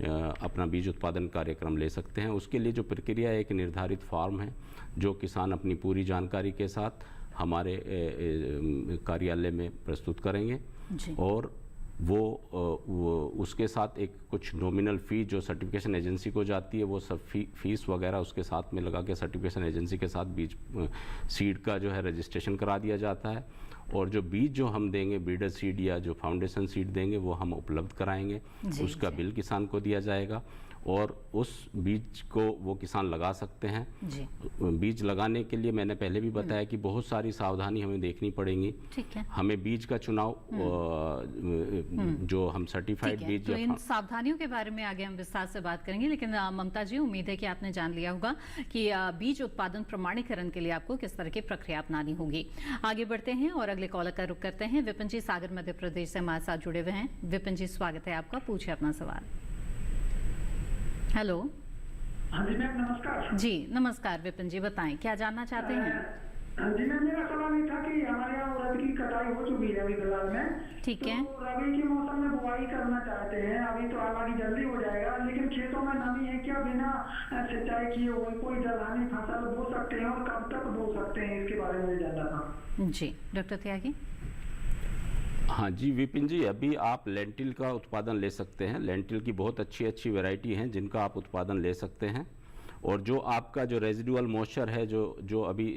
अपना बीज उत्पादन कार्यक्रम ले सकते हैं। उसके लिए जो प्रक्रिया है, एक निर्धारित फॉर्म है जो किसान अपनी पूरी जानकारी के साथ हमारे कार्यालय में प्रस्तुत करेंगे और वो उसके साथ एक कुछ नॉमिनल फ़ी जो सर्टिफिकेशन एजेंसी को जाती है, वो सब फीस वगैरह उसके साथ में लगा के सर्टिफिकेशन एजेंसी के साथ बीज सीड का जो है रजिस्ट्रेशन करा दिया जाता है। और जो बीज जो हम देंगे, ब्रीडर सीड या जो फाउंडेशन सीड देंगे, वो हम उपलब्ध कराएंगे। उसका बिल किसान को दिया जाएगा और उस बीज को वो किसान लगा सकते हैं। बीज लगाने के लिए मैंने पहले भी बताया कि बहुत सारी सावधानी हमें देखनी पड़ेंगी। ठीक है। हमें बीज का चुनाव जो हम सर्टिफाइड बीज, तो इन सावधानियों के बारे में आगे हम विस्तार से बात करेंगे, लेकिन ममता जी, उम्मीद है कि आपने जान लिया होगा कि बीज उत्पादन प्रमाणीकरण के लिए आपको किस तरह की प्रक्रिया अपनानी होगी। आगे बढ़ते हैं और अगले कॉलर का रुख करते हैं। विपिन जी सागर मध्य प्रदेश से हमारे साथ जुड़े हुए हैं। विपिन जी, स्वागत है आपका, पूछिए अपना सवाल। हेलो। हाँ जी मैम, नमस्कार। जी नमस्कार विपिन जी, बताएं क्या जानना चाहते हैं। जी मैम, मेरा सवाल ये था कि हमारे यहाँ उड़द की कटाई हो चुकी है अभी फिलहाल में। ठीक है। तो रबी के मौसम में बुआई करना चाहते हैं। अभी तो हालांकि जल्दी हो जाएगा, लेकिन खेतों में नमी है, क्या बिना सिंचाई किए हुए कोई दलहनी फसल बो सकते हैं और कब तक बो सकते हैं, इसके बारे में जानना था। जी डॉक्टर त्यागी। हाँ जी विपिन जी, अभी आप लेंटिल का उत्पादन ले सकते हैं। लेंटिल की बहुत अच्छी अच्छी वैरायटी हैं जिनका आप उत्पादन ले सकते हैं। और जो आपका जो रेजिडुअल मॉइस्चर है, जो अभी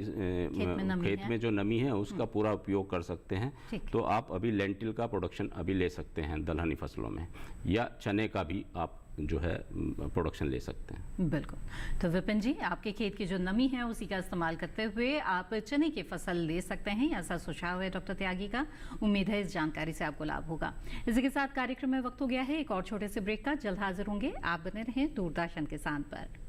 खेत में जो नमी है, उसका पूरा उपयोग कर सकते हैं। तो आप अभी लेंटिल का प्रोडक्शन अभी ले सकते हैं दलहनी फसलों में, या चने का भी आप जो है प्रोडक्शन ले सकते हैं। बिल्कुल। तो विपिन जी, आपके खेत की जो नमी है उसी का इस्तेमाल करते हुए आप चने की फसल ले सकते हैं, ऐसा सुझाव है डॉक्टर त्यागी का। उम्मीद है इस जानकारी से आपको लाभ होगा। इसी के साथ कार्यक्रम में वक्त हो गया है एक और छोटे से ब्रेक का। जल्द हाजिर होंगे, आप बने रहें दूरदर्शन किसान पर।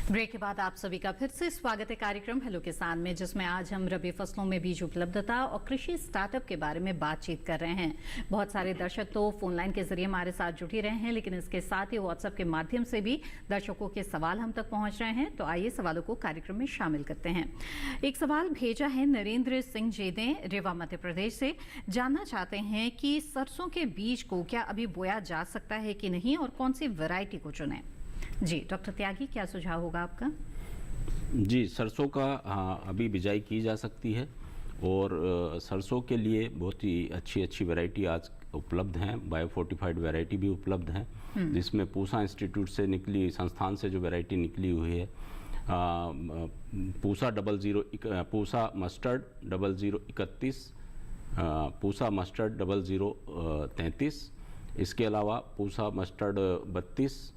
ब्रेक के बाद आप सभी का फिर से स्वागत है कार्यक्रम हेलो किसान में, जिसमें आज हम रबी फसलों में बीज उपलब्धता और कृषि स्टार्टअप के बारे में बातचीत कर रहे हैं। बहुत सारे दर्शक तो फोन लाइन के जरिए हमारे साथ जुड़ रहे हैं, लेकिन इसके साथ ही व्हाट्सएप के माध्यम से भी दर्शकों के सवाल हम तक पहुंच रहे हैं। तो आइए सवालों को कार्यक्रम में शामिल करते हैं। एक सवाल भेजा है नरेंद्र सिंह जी ने रेवा मध्य प्रदेश से, जानना चाहते हैं कि सरसों के बीज को क्या अभी बोया जा सकता है कि नहीं और कौन सी वैरायटी को चुनें। जी डॉक्टर त्यागी, क्या सुझाव होगा आपका। जी, सरसों का अभी बिजाई की जा सकती है और सरसों के लिए बहुत ही अच्छी अच्छी वैरायटी आज उपलब्ध हैं। बायो फोर्टिफाइड वैरायटी भी उपलब्ध है, जिसमें पूसा इंस्टीट्यूट से निकली, संस्थान से जो वैरायटी निकली हुई है, पूसा पूसा मस्टर्ड 0031, पूसा मस्टर्ड 0033, इसके अलावा पूसा मस्टर्ड 32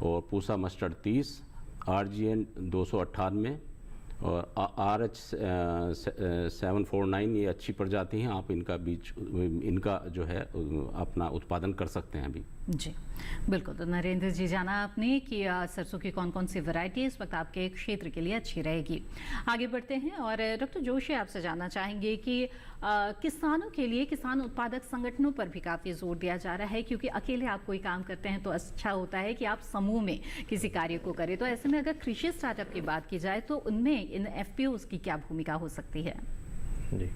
और पूसा मस्टर्ड 30, RGN 298 और RH 749, ये अच्छी प्रजाति हैं। आप इनका जो है अपना उत्पादन कर सकते हैं अभी। जी बिल्कुल। तो नरेंद्र जी, जाना आपने कि सरसों की कौन कौन सी वैरायटी इस वक्त आपके क्षेत्र के लिए अच्छी रहेगी। आगे बढ़ते हैं और डॉक्टर जोशी आपसे जानना चाहेंगे कि किसानों के लिए किसान उत्पादक संगठनों पर भी काफ़ी जोर दिया जा रहा है, क्योंकि अकेले आप कोई काम करते हैं तो अच्छा होता है कि आप समूह में किसी कार्य को करें। तो ऐसे में अगर कृषि स्टार्टअप की बात की जाए तो उनमें इन FPOs की क्या भूमिका हो सकती है। जी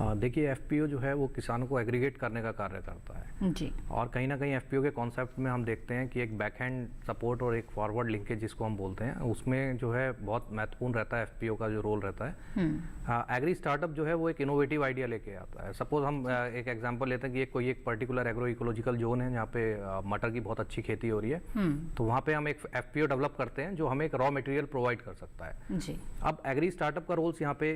देखिए, एफपीओ जो है वो किसानों को एग्रीगेट करने का कार्य करता है जी। और कहीं ना कहीं एफपीओ के कॉन्सेप्ट में हम देखते हैं कि एक बैकहैंड सपोर्ट और एक फॉरवर्ड लिंकेज जिसको हम बोलते हैं, उसमें जो है बहुत महत्वपूर्ण रहता है एफपीओ का जो रोल रहता है। एग्री स्टार्टअप जो है वो एक इनोवेटिव आइडिया लेके आता है। सपोज हम एक एग्जांपल लेते हैं कि कोई एक पर्टिकुलर एग्रो इकोलॉजिकल जोन है जहाँ पे मटर की बहुत अच्छी खेती हो रही है, तो वहाँ पे हम एक एफपीओ डेवलप करते हैं जो हमें एक रॉ मटेरियल प्रोवाइड कर सकता है जी। अब एग्री स्टार्टअप का रोल्स यहाँ पे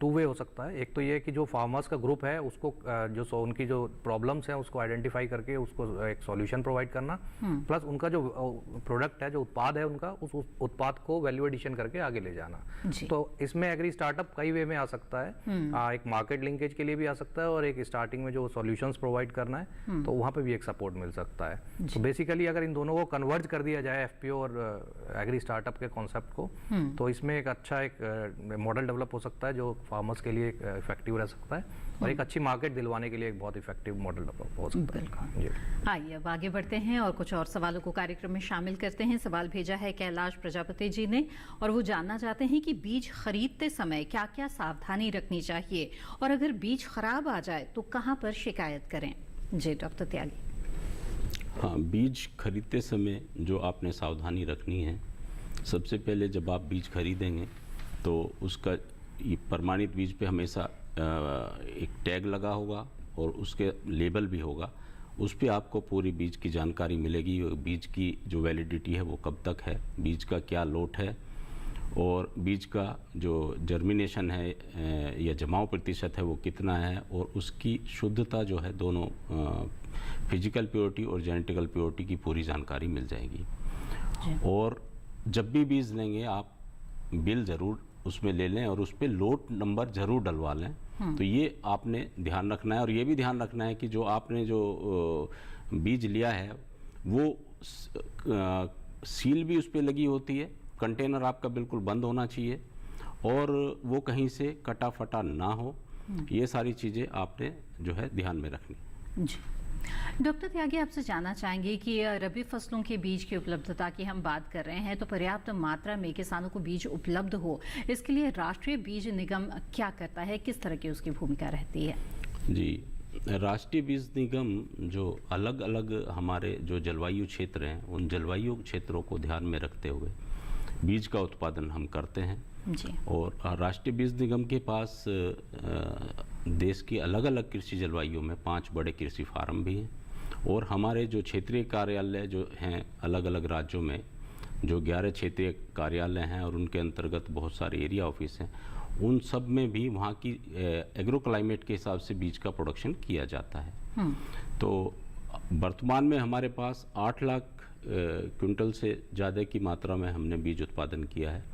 टू वे हो सकता है। एक तो ये कि जो फार्मर्स का ग्रुप है उसको उनकी जो प्रॉब्लम्स हैं उसको आइडेंटिफाई करके उसको एक सॉल्यूशन प्रोवाइड करना, प्लस उनका जो प्रोडक्ट है, जो उत्पाद है उनका, उस उत्पाद को वैल्यू एडिशन करके आगे ले जाना। तो इसमें एग्री स्टार्टअप कई वे में आ सकता है। एक मार्केट लिंकेज के लिए भी आ सकता है और एक स्टार्टिंग में जो सॉल्यूशंस प्रोवाइड करना है तो वहाँ पे भी एक सपोर्ट मिल सकता है। तो बेसिकली अगर इन दोनों को कन्वर्ज कर दिया जाए एफपीओ और एग्री स्टार्टअप के कॉन्सेप्ट को, तो इसमें एक अच्छा एक मॉडल डेवलप हो सकता है जो फार्मर्स के लिए इफेक्टिव रह सकता है और एक अच्छी मार्केट दिलवाने के लिए एक बहुत इफेक्टिव मॉडल डेवलप हो सकता है। जी। आइए अब आगे बढ़ते हैं और कुछ और सवालों को कार्यक्रम में शामिल करते हैं। सवाल भेजा है कैलाश प्रजापति जी ने और वो जानना चाहते हैं कि बीज खरीदते समय क्या क्या सावधानी रखनी चाहिए और अगर बीज खराब आ जाए तो कहाँ पर शिकायत करें। जी डॉक्टर त्यागी। हाँ, बीज खरीदते समय जो आपने सावधानी रखनी है, सबसे पहले जब आप बीज खरीदेंगे तो उसका ये प्रमाणित बीज पे हमेशा एक टैग लगा होगा और उसके लेबल भी होगा। उस पे आपको पूरी बीज की जानकारी मिलेगी, बीज की जो वैलिडिटी है वो कब तक है, बीज का क्या लोट है और बीज का जो जर्मिनेशन है या जमाव प्रतिशत है वो कितना है और उसकी शुद्धता जो है, दोनों फिजिकल प्योरिटी और जेनेटिकल प्योरिटी की पूरी जानकारी मिल जाएगी। और जब भी बीज लेंगे आप बिल ज़रूर उसमें ले लें और उस पर लोट नंबर ज़रूर डलवा लें। तो ये आपने ध्यान रखना है और ये भी ध्यान रखना है कि जो आपने जो बीज लिया है वो सील भी उस पर लगी होती है, कंटेनर आपका बिल्कुल बंद होना चाहिए और वो कहीं से कटा फटा ना हो। ये सारी चीज़ें आपने जो है ध्यान में रखनी। जी डॉक्टर त्यागी, आपसे जानना चाहेंगे कि रबी फसलों के बीज की उपलब्धता की हम बात कर रहे हैं तो पर्याप्त मात्रा में किसानों को बीज उपलब्ध हो, इसके लिए राष्ट्रीय बीज निगम क्या करता है, किस तरह की उसकी भूमिका रहती है? जी, राष्ट्रीय बीज निगम जो अलग अलग हमारे जो जलवायु क्षेत्र हैं उन जलवायु क्षेत्रों को ध्यान में रखते हुए बीज का उत्पादन हम करते हैं जी। और राष्ट्रीय बीज निगम के पास देश की अलग अलग कृषि जलवायु में 5 बड़े कृषि फार्म भी हैं और हमारे जो क्षेत्रीय कार्यालय जो हैं अलग अलग राज्यों में जो 11 क्षेत्रीय कार्यालय हैं और उनके अंतर्गत बहुत सारे एरिया ऑफिस हैं, उन सब में भी वहाँ की एग्रो क्लाइमेट के हिसाब से बीज का प्रोडक्शन किया जाता है। तो वर्तमान में हमारे पास 8 लाख क्विंटल से ज़्यादा की मात्रा में हमने बीज उत्पादन किया है,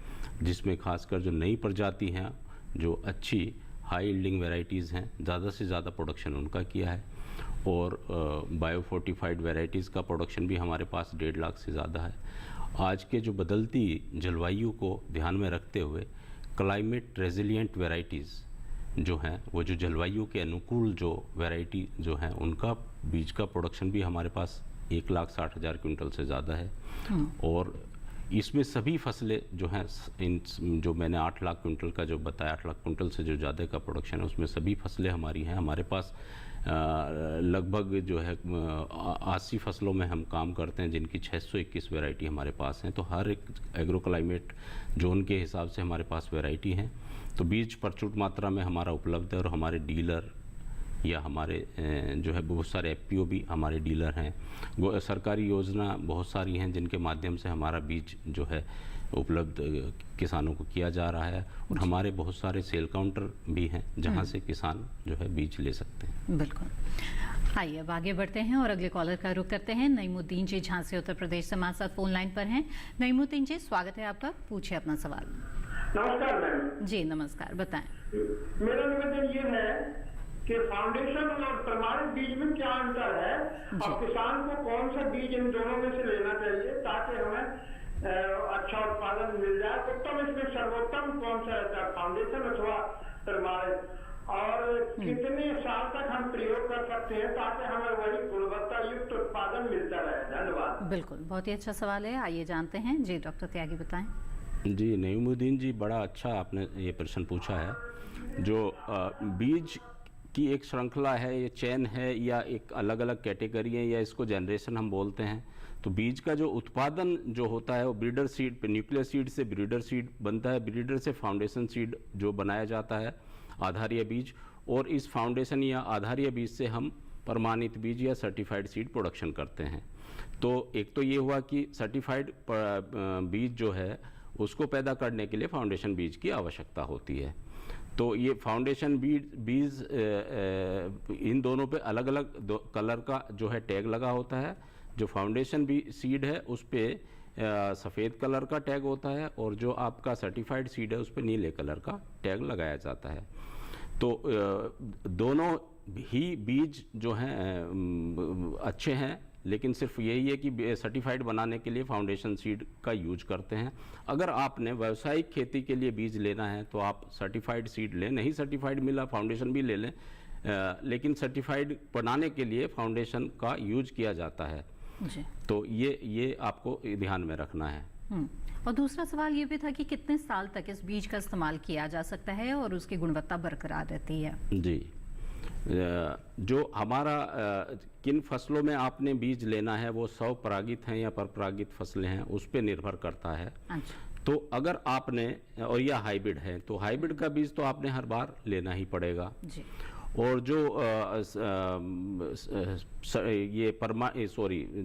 जिसमें खासकर जो नई प्रजाति हैं, जो अच्छी हाई यील्डिंग वैरायटीज़ हैं, ज़्यादा से ज़्यादा प्रोडक्शन उनका किया है और बायोफोर्टिफाइड वैरायटीज़ का प्रोडक्शन भी हमारे पास 1.5 लाख से ज़्यादा है। आज के जो बदलती जलवायु को ध्यान में रखते हुए क्लाइमेट रेजिलिएंट वैरायटीज़ जो हैं, वो जो जलवायु के अनुकूल जो वैरायटी जो हैं, उनका बीज का प्रोडक्शन भी हमारे पास 1,60,000 क्विंटल से ज़्यादा है। और इसमें सभी फसलें जो हैं, इन जो मैंने 8 लाख क्विंटल का जो बताया, 8 लाख क्विंटल से जो ज़्यादा का प्रोडक्शन है, उसमें सभी फसलें हमारी हैं। हमारे पास लगभग जो है 80 फसलों में हम काम करते हैं, जिनकी 621 वैरायटी हमारे पास हैं। तो हर एक एग्रो क्लाइमेट जोन के हिसाब से हमारे पास वैरायटी हैं। तो बीज प्रचुर मात्रा में हमारा उपलब्ध है और हमारे डीलर या हमारे जो है बहुत सारे एफपीओ भी हमारे डीलर हैं। वो सरकारी योजना बहुत सारी हैं जिनके माध्यम से हमारा बीज जो है उपलब्ध किसानों को किया जा रहा है और हमारे बहुत सारे सेल काउंटर भी हैं जहां से किसान जो है बीज ले सकते हैं। बिल्कुल। आइए अब आगे बढ़ते हैं और अगले कॉलर का रुख करते हैं। नईमुद्दीन जी झांसी उत्तर प्रदेश से हमारे साथ फोन लाइन पर हैं। नईमुद्दीन जी, स्वागत है आपका, पूछिए अपना सवाल। नमस्कार मैम। जी नमस्कार, बताएं। मेरा निवेदन ये है कि फाउंडेशन और प्रमाणित बीज में क्या अंतर है और किसान को कौन सा बीज इन दोनों में से लेना चाहिए ताकि हमें अच्छा उत्पादन मिल जाए। उत्तम इसमें सर्वोत्तम कौन सा रहता है, फाउंडेशन अथवा प्रमाणित, और कितने साल तक हम प्रयोग कर सकते हैं ताकि हमें वही गुणवत्ता युक्त उत्पादन मिलता रहे। धन्यवाद। बिल्कुल, बहुत ही अच्छा सवाल है, आइए जानते हैं। जी डॉक्टर त्यागी बताएं। जी नईमुद्दीन जी, बड़ा अच्छा आपने ये प्रश्न पूछा है। जो बीज की एक श्रृंखला है, ये चेन है या एक अलग अलग कैटेगरी है या इसको जनरेशन हम बोलते हैं। तो बीज का जो उत्पादन जो होता है वो ब्रीडर सीड पे, न्यूक्लियर सीड से ब्रीडर सीड बनता है, ब्रीडर से फाउंडेशन सीड जो बनाया जाता है, आधारीय बीज, और इस फाउंडेशन या आधारीय बीज से हम प्रमाणित बीज या सर्टिफाइड सीड प्रोडक्शन करते हैं। तो एक तो ये हुआ कि सर्टिफाइड बीज जो है उसको पैदा करने के लिए फाउंडेशन बीज की आवश्यकता होती है। तो ये फाउंडेशन बीज इन दोनों पे अलग अलग कलर का जो है टैग लगा होता है। जो फाउंडेशन सीड है उस पे सफ़ेद कलर का टैग होता है और जो आपका सर्टिफाइड सीड है उस पे नीले कलर का टैग लगाया जाता है। तो दोनों ही बीज जो हैं अच्छे हैं, लेकिन सिर्फ यही है कि सर्टिफाइड बनाने के लिए फाउंडेशन सीड का यूज करते हैं। अगर आपने व्यावसायिक खेती के लिए बीज लेना है तो आप सर्टिफाइड सीड लें, नहीं सर्टिफाइड मिला फाउंडेशन भी ले लें, लेकिन सर्टिफाइड बनाने के लिए फाउंडेशन का यूज किया जाता है जी। तो ये आपको ध्यान में रखना है। और दूसरा सवाल ये भी था कि कितने साल तक इस बीज का इस्तेमाल किया जा सकता है और उसकी गुणवत्ता बरकरार रहती है? जी, जो हमारा किन फसलों में आपने बीज लेना है वो स्वपरागित हैं या परपरागित फसलें हैं उस पर निर्भर करता है। अच्छा। तो अगर आपने, और या हाइब्रिड है, तो हाइब्रिड का बीज तो आपने हर बार लेना ही पड़ेगा जी। और जो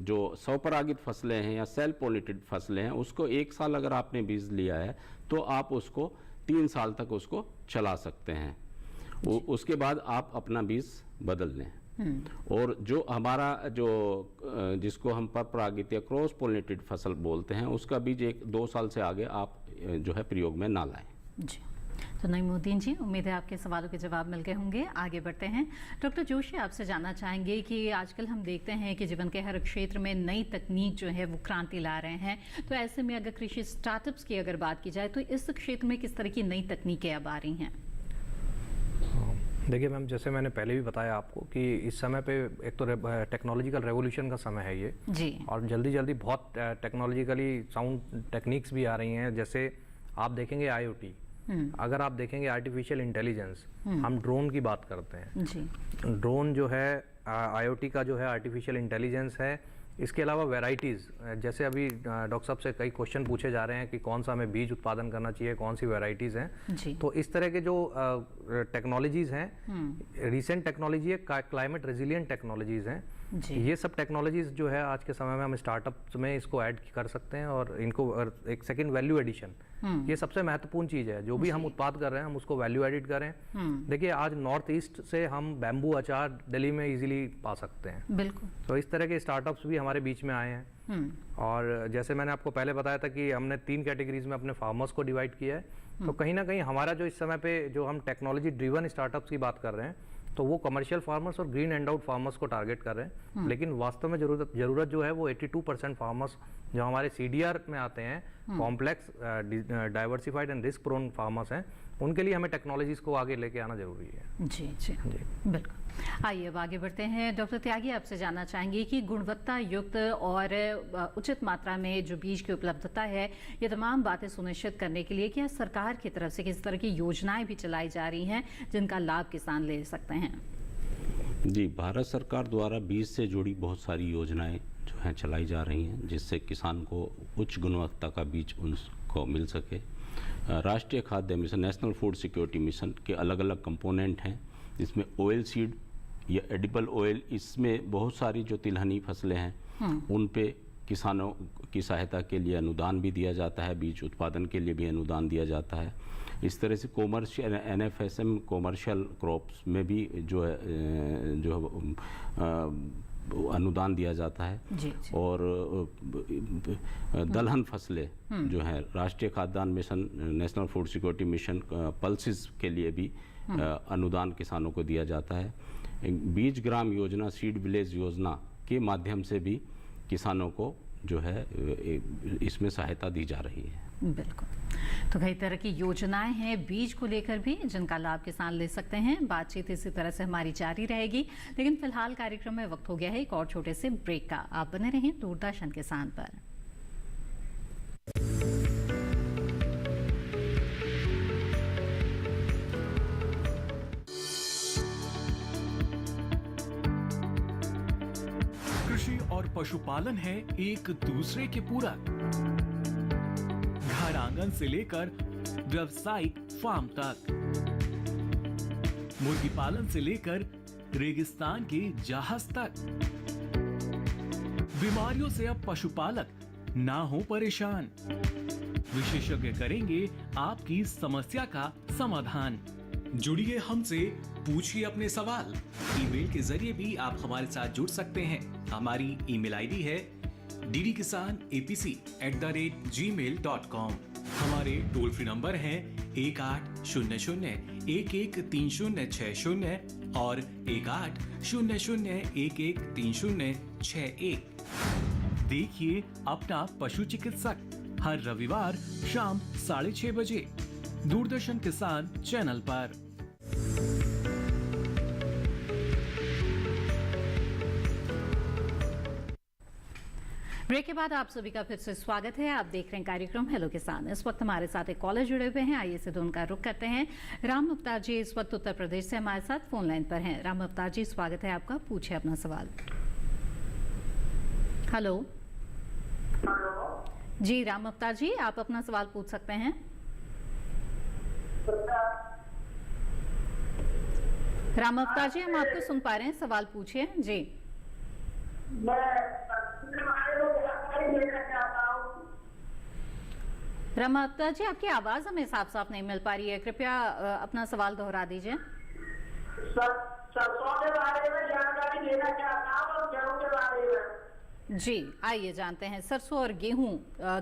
जो स्वपरागित फसलें हैं या सेल्फ पोलिनेटेड फसलें हैं उसको 1 साल अगर आपने बीज लिया है तो आप उसको 3 साल तक उसको चला सकते हैं। उसके बाद आप अपना बीज बदल लें। और जो हमारा जिसको हम परपरागित या क्रॉस पोलिनेटेड फसल बोलते हैं उसका बीज 1-2 साल से आगे आप जो है प्रयोग में ना लाएं। जी। तो नईमुद्दीन जी, उम्मीद है आपके सवालों के जवाब मिल गए होंगे। आगे बढ़ते हैं। डॉक्टर जोशी, आपसे जानना चाहेंगे कि आजकल हम देखते हैं कि जीवन के हर क्षेत्र में नई तकनीक जो है वो क्रांति ला रहे हैं। तो ऐसे में अगर कृषि स्टार्टअप्स की अगर बात की जाए तो इस क्षेत्र में किस तरह की नई तकनीकें अब आ रही हैं? देखिए मैम, जैसे मैंने पहले भी बताया आपको कि इस समय पे एक तो टेक्नोलॉजिकल रेवोल्यूशन का समय है ये जी। और जल्दी जल्दी बहुत टेक्नोलॉजिकली साउंड टेक्निक्स भी आ रही हैं। जैसे आप देखेंगे IoT, अगर आप देखेंगे आर्टिफिशियल इंटेलिजेंस, हम ड्रोन की बात करते हैं जी। ड्रोन जो है IoT का जो है आर्टिफिशियल इंटेलिजेंस है। इसके अलावा वैराइटीज़, जैसे अभी डॉक्टर साहब से कई क्वेश्चन पूछे जा रहे हैं कि कौन सा हमें बीज उत्पादन करना चाहिए, कौन सी वैराइटीज़ हैं, तो इस तरह के जो टेक्नोलॉजीज़ हैं, रिसेंट टेक्नोलॉजी है, क्लाइमेट रेजिलिएंट टेक्नोलॉजीज़ हैं, ये सब टेक्नोलॉजीज़ जो है आज के समय में हम स्टार्टअप्स में इसको ऐड कर सकते हैं और इनको एक सेकेंड वैल्यू एडिशन, ये सबसे महत्वपूर्ण चीज़ है। जो भी हम उत्पाद कर रहे हैं हम उसको वैल्यू एडिट करें। देखिए आज नॉर्थ ईस्ट से हम बैम्बू अचार दिल्ली में इजीली पा सकते हैं। बिल्कुल। तो इस तरह के स्टार्टअप्स भी हमारे बीच में आए हैं। और जैसे मैंने आपको पहले बताया था कि हमने 3 कैटेगरीज में अपने फार्मर्स को डिवाइड किया है। तो कहीं ना कहीं हमारा जो इस समय पे जो हम टेक्नोलॉजी ड्रिवन स्टार्टअप्स की बात कर रहे हैं तो वो कमर्शियल फार्मर्स और ग्रीन एंड आउट फार्मर्स को टारगेट कर रहे हैं। लेकिन वास्तव में जरूरत जो है वो 82% फार्मर्स जो हमारे CDR में आते हैं, complex diversified and risk prone farmers हैं, उनके लिए हमें टेक्नोलॉजीज को आगे लेके आना जरूरी है। जी जी, बिल्कुल। आइए अब आगे बढ़ते हैं। डॉक्टर त्यागी, आपसे जानना चाहेंगे कि गुणवत्ता युक्त और उचित मात्रा में जो बीज की उपलब्धता है, ये तमाम बातें सुनिश्चित करने के लिए क्या सरकार की तरफ से किस तरह की योजनाएं भी चलाई जा रही हैं जिनका लाभ किसान ले सकते हैं? जी, भारत सरकार द्वारा बीज से जुड़ी बहुत सारी योजनाएं जो हैं चलाई जा रही हैं जिससे किसान को उच्च गुणवत्ता का बीज उनको मिल सके। राष्ट्रीय खाद्य mission, national food security mission के अलग अलग कंपोनेंट हैं। इसमें ऑयल सीड या एडिबल ऑयल, इसमें बहुत सारी जो तिलहनी फसलें हैं उन पे किसानों की सहायता के लिए अनुदान भी दिया जाता है, बीज उत्पादन के लिए भी अनुदान दिया जाता है। इस तरह से कॉमर्शियल NFSM कॉमर्शियल क्रॉप्स में भी जो अनुदान दिया जाता है। जी, जी। और दलहन फसलें जो हैं, राष्ट्रीय खाद्यान्न mission, national food security mission pulses के लिए भी अनुदान किसानों को दिया जाता है। बीज ग्राम योजना, सीड विलेज योजना के माध्यम से भी किसानों को जो है इसमें सहायता दी जा रही है। बिल्कुल। तो कई तरह की योजनाएं हैं बीज को लेकर भी जिनका लाभ किसान ले सकते हैं। बातचीत इसी तरह से हमारी जारी रहेगी, लेकिन फिलहाल कार्यक्रम में वक्त हो गया है एक और छोटे से ब्रेक का। आप बने रहें दूरदर्शन किसान पर। पशुपालन है एक दूसरे के पूरक। घर आंगन से लेकर व्यावसायिक फार्म तक, मुर्गी पालन से लेकर रेगिस्तान के जहाज तक। बीमारियों से अब पशुपालक ना हो परेशान। विशेषज्ञ करेंगे आपकी समस्या का समाधान। जुड़िए हमसे, पूछिए अपने सवाल। ईमेल के जरिए भी आप हमारे साथ जुड़ सकते हैं। हमारी ईमेल आईडी है ddkisanapc@gmail.com। हमारे टोल फ्री नंबर हैं 1800-113060 और 1800-113061। देखिए अपना पशु चिकित्सक हर रविवार शाम 6:30 बजे दूरदर्शन किसान चैनल पर। ब्रेक के बाद आप सभी का फिर से स्वागत है। आप देख रहे हैं कार्यक्रम हेलो किसान। इस वक्त हमारे साथ एक कॉलर जुड़े हुए हैं, आइए से उनका रुख करते हैं। राम अवतार जी इस वक्त उत्तर प्रदेश से हमारे साथ फोन लाइन पर हैं। राम अवतार जी स्वागत है आपका, पूछिए अपना सवाल। हेलो जी राम अवतार जी, आप अपना सवाल पूछ सकते हैं। राम अवतार जी हम आपको सुन पा रहे हैं, सवाल पूछिए जी। राम अवतार जी आपकी आवाज हमें साफ साफ नहीं मिल पा रही है, कृपया अपना सवाल दोहरा दीजिए। सरसों के बारे में जानकारी देना चाहता हूँ और गेहूं के बारे में। जी आइए जानते हैं, सरसों और गेहूं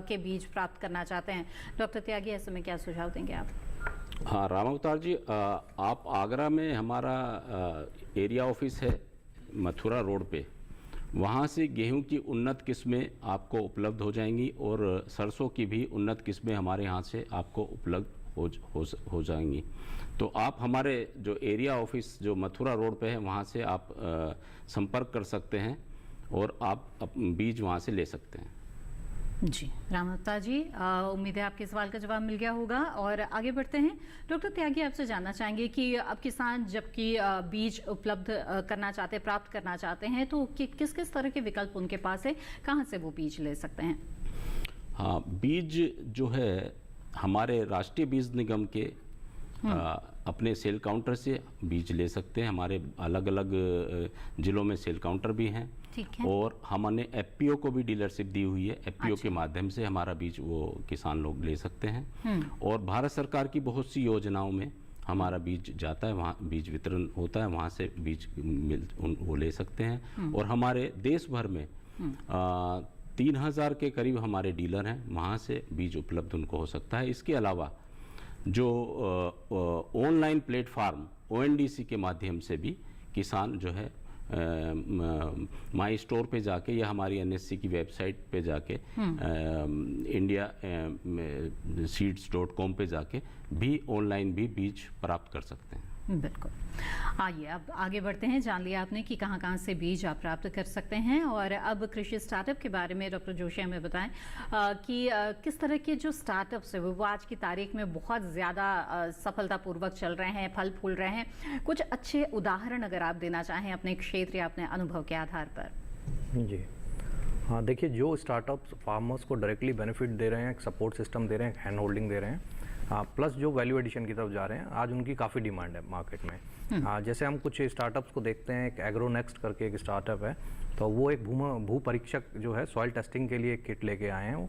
के बीज प्राप्त करना चाहते हैं। डॉक्टर त्यागी ऐसे में क्या सुझाव देंगे आप? हाँ राम अवतार जी, आप आगरा में हमारा एरिया ऑफिस है मथुरा रोड पे, वहाँ से गेहूं की उन्नत किस्में आपको उपलब्ध हो जाएंगी और सरसों की भी उन्नत किस्में हमारे यहाँ से आपको उपलब्ध हो जाएंगी। तो आप हमारे जो एरिया ऑफिस जो मथुरा रोड पे है वहाँ से आप संपर्क कर सकते हैं और आप बीज वहाँ से ले सकते हैं। जी राम अवतार जी, उम्मीद है आपके सवाल का जवाब मिल गया होगा और आगे बढ़ते हैं। डॉक्टर त्यागी आपसे जानना चाहेंगे कि अब किसान जबकि बीज उपलब्ध करना चाहते, प्राप्त करना चाहते हैं, तो किस किस तरह के विकल्प उनके पास है, कहाँ से वो बीज ले सकते हैं? हाँ, बीज जो है हमारे राष्ट्रीय बीज निगम के अपने सेल काउंटर से बीज ले सकते हैं। हमारे अलग अलग जिलों में सेल काउंटर भी हैं और हमने एफपीओ को भी डीलरशिप दी हुई है। एफपीओ के माध्यम से हमारा बीज वो किसान लोग ले सकते हैं और भारत सरकार की बहुत सी योजनाओं में हमारा बीज जाता है, वहाँ बीज वितरण होता है, वहाँ से बीज वो ले सकते हैं। और हमारे देश भर में 3000 के करीब हमारे डीलर हैं, वहाँ से बीज उपलब्ध उनको हो सकता है। इसके अलावा जो ऑनलाइन प्लेटफार्म ONDC के माध्यम से भी किसान जो है माई स्टोर पे जाके या हमारी NSC की वेबसाइट पे जाके indiaseeds.com पे जाके भी ऑनलाइन भी बीज प्राप्त कर सकते हैं। बिल्कुल, आइए अब आगे बढ़ते हैं। जान लिया आपने कि कहाँ कहाँ से बीज आप प्राप्त कर सकते हैं और अब कृषि स्टार्टअप के बारे में डॉक्टर जोशी हमें बताएं कि किस तरह के जो स्टार्टअप्स है वो आज की तारीख में बहुत ज़्यादा सफलतापूर्वक चल रहे हैं, फल फूल रहे हैं। कुछ अच्छे उदाहरण अगर आप देना चाहें अपने क्षेत्र या अपने अनुभव के आधार पर। जी हाँ, देखिए जो स्टार्टअप्स फार्मर्स को डायरेक्टली बेनिफिट दे रहे हैं, एक सपोर्ट सिस्टम दे रहे हैं, हैंड होल्डिंग दे रहे हैं, प्लस जो वैल्यू एडिशन की तरफ जा रहे हैं, आज उनकी काफ़ी डिमांड है मार्केट में। जैसे हम कुछ स्टार्टअप्स को देखते हैं, एक एग्रोनेक्स्ट करके एक स्टार्टअप है, तो वो एक भू परीक्षक जो है सॉइल टेस्टिंग के लिए एक किट लेके आए हैं वो।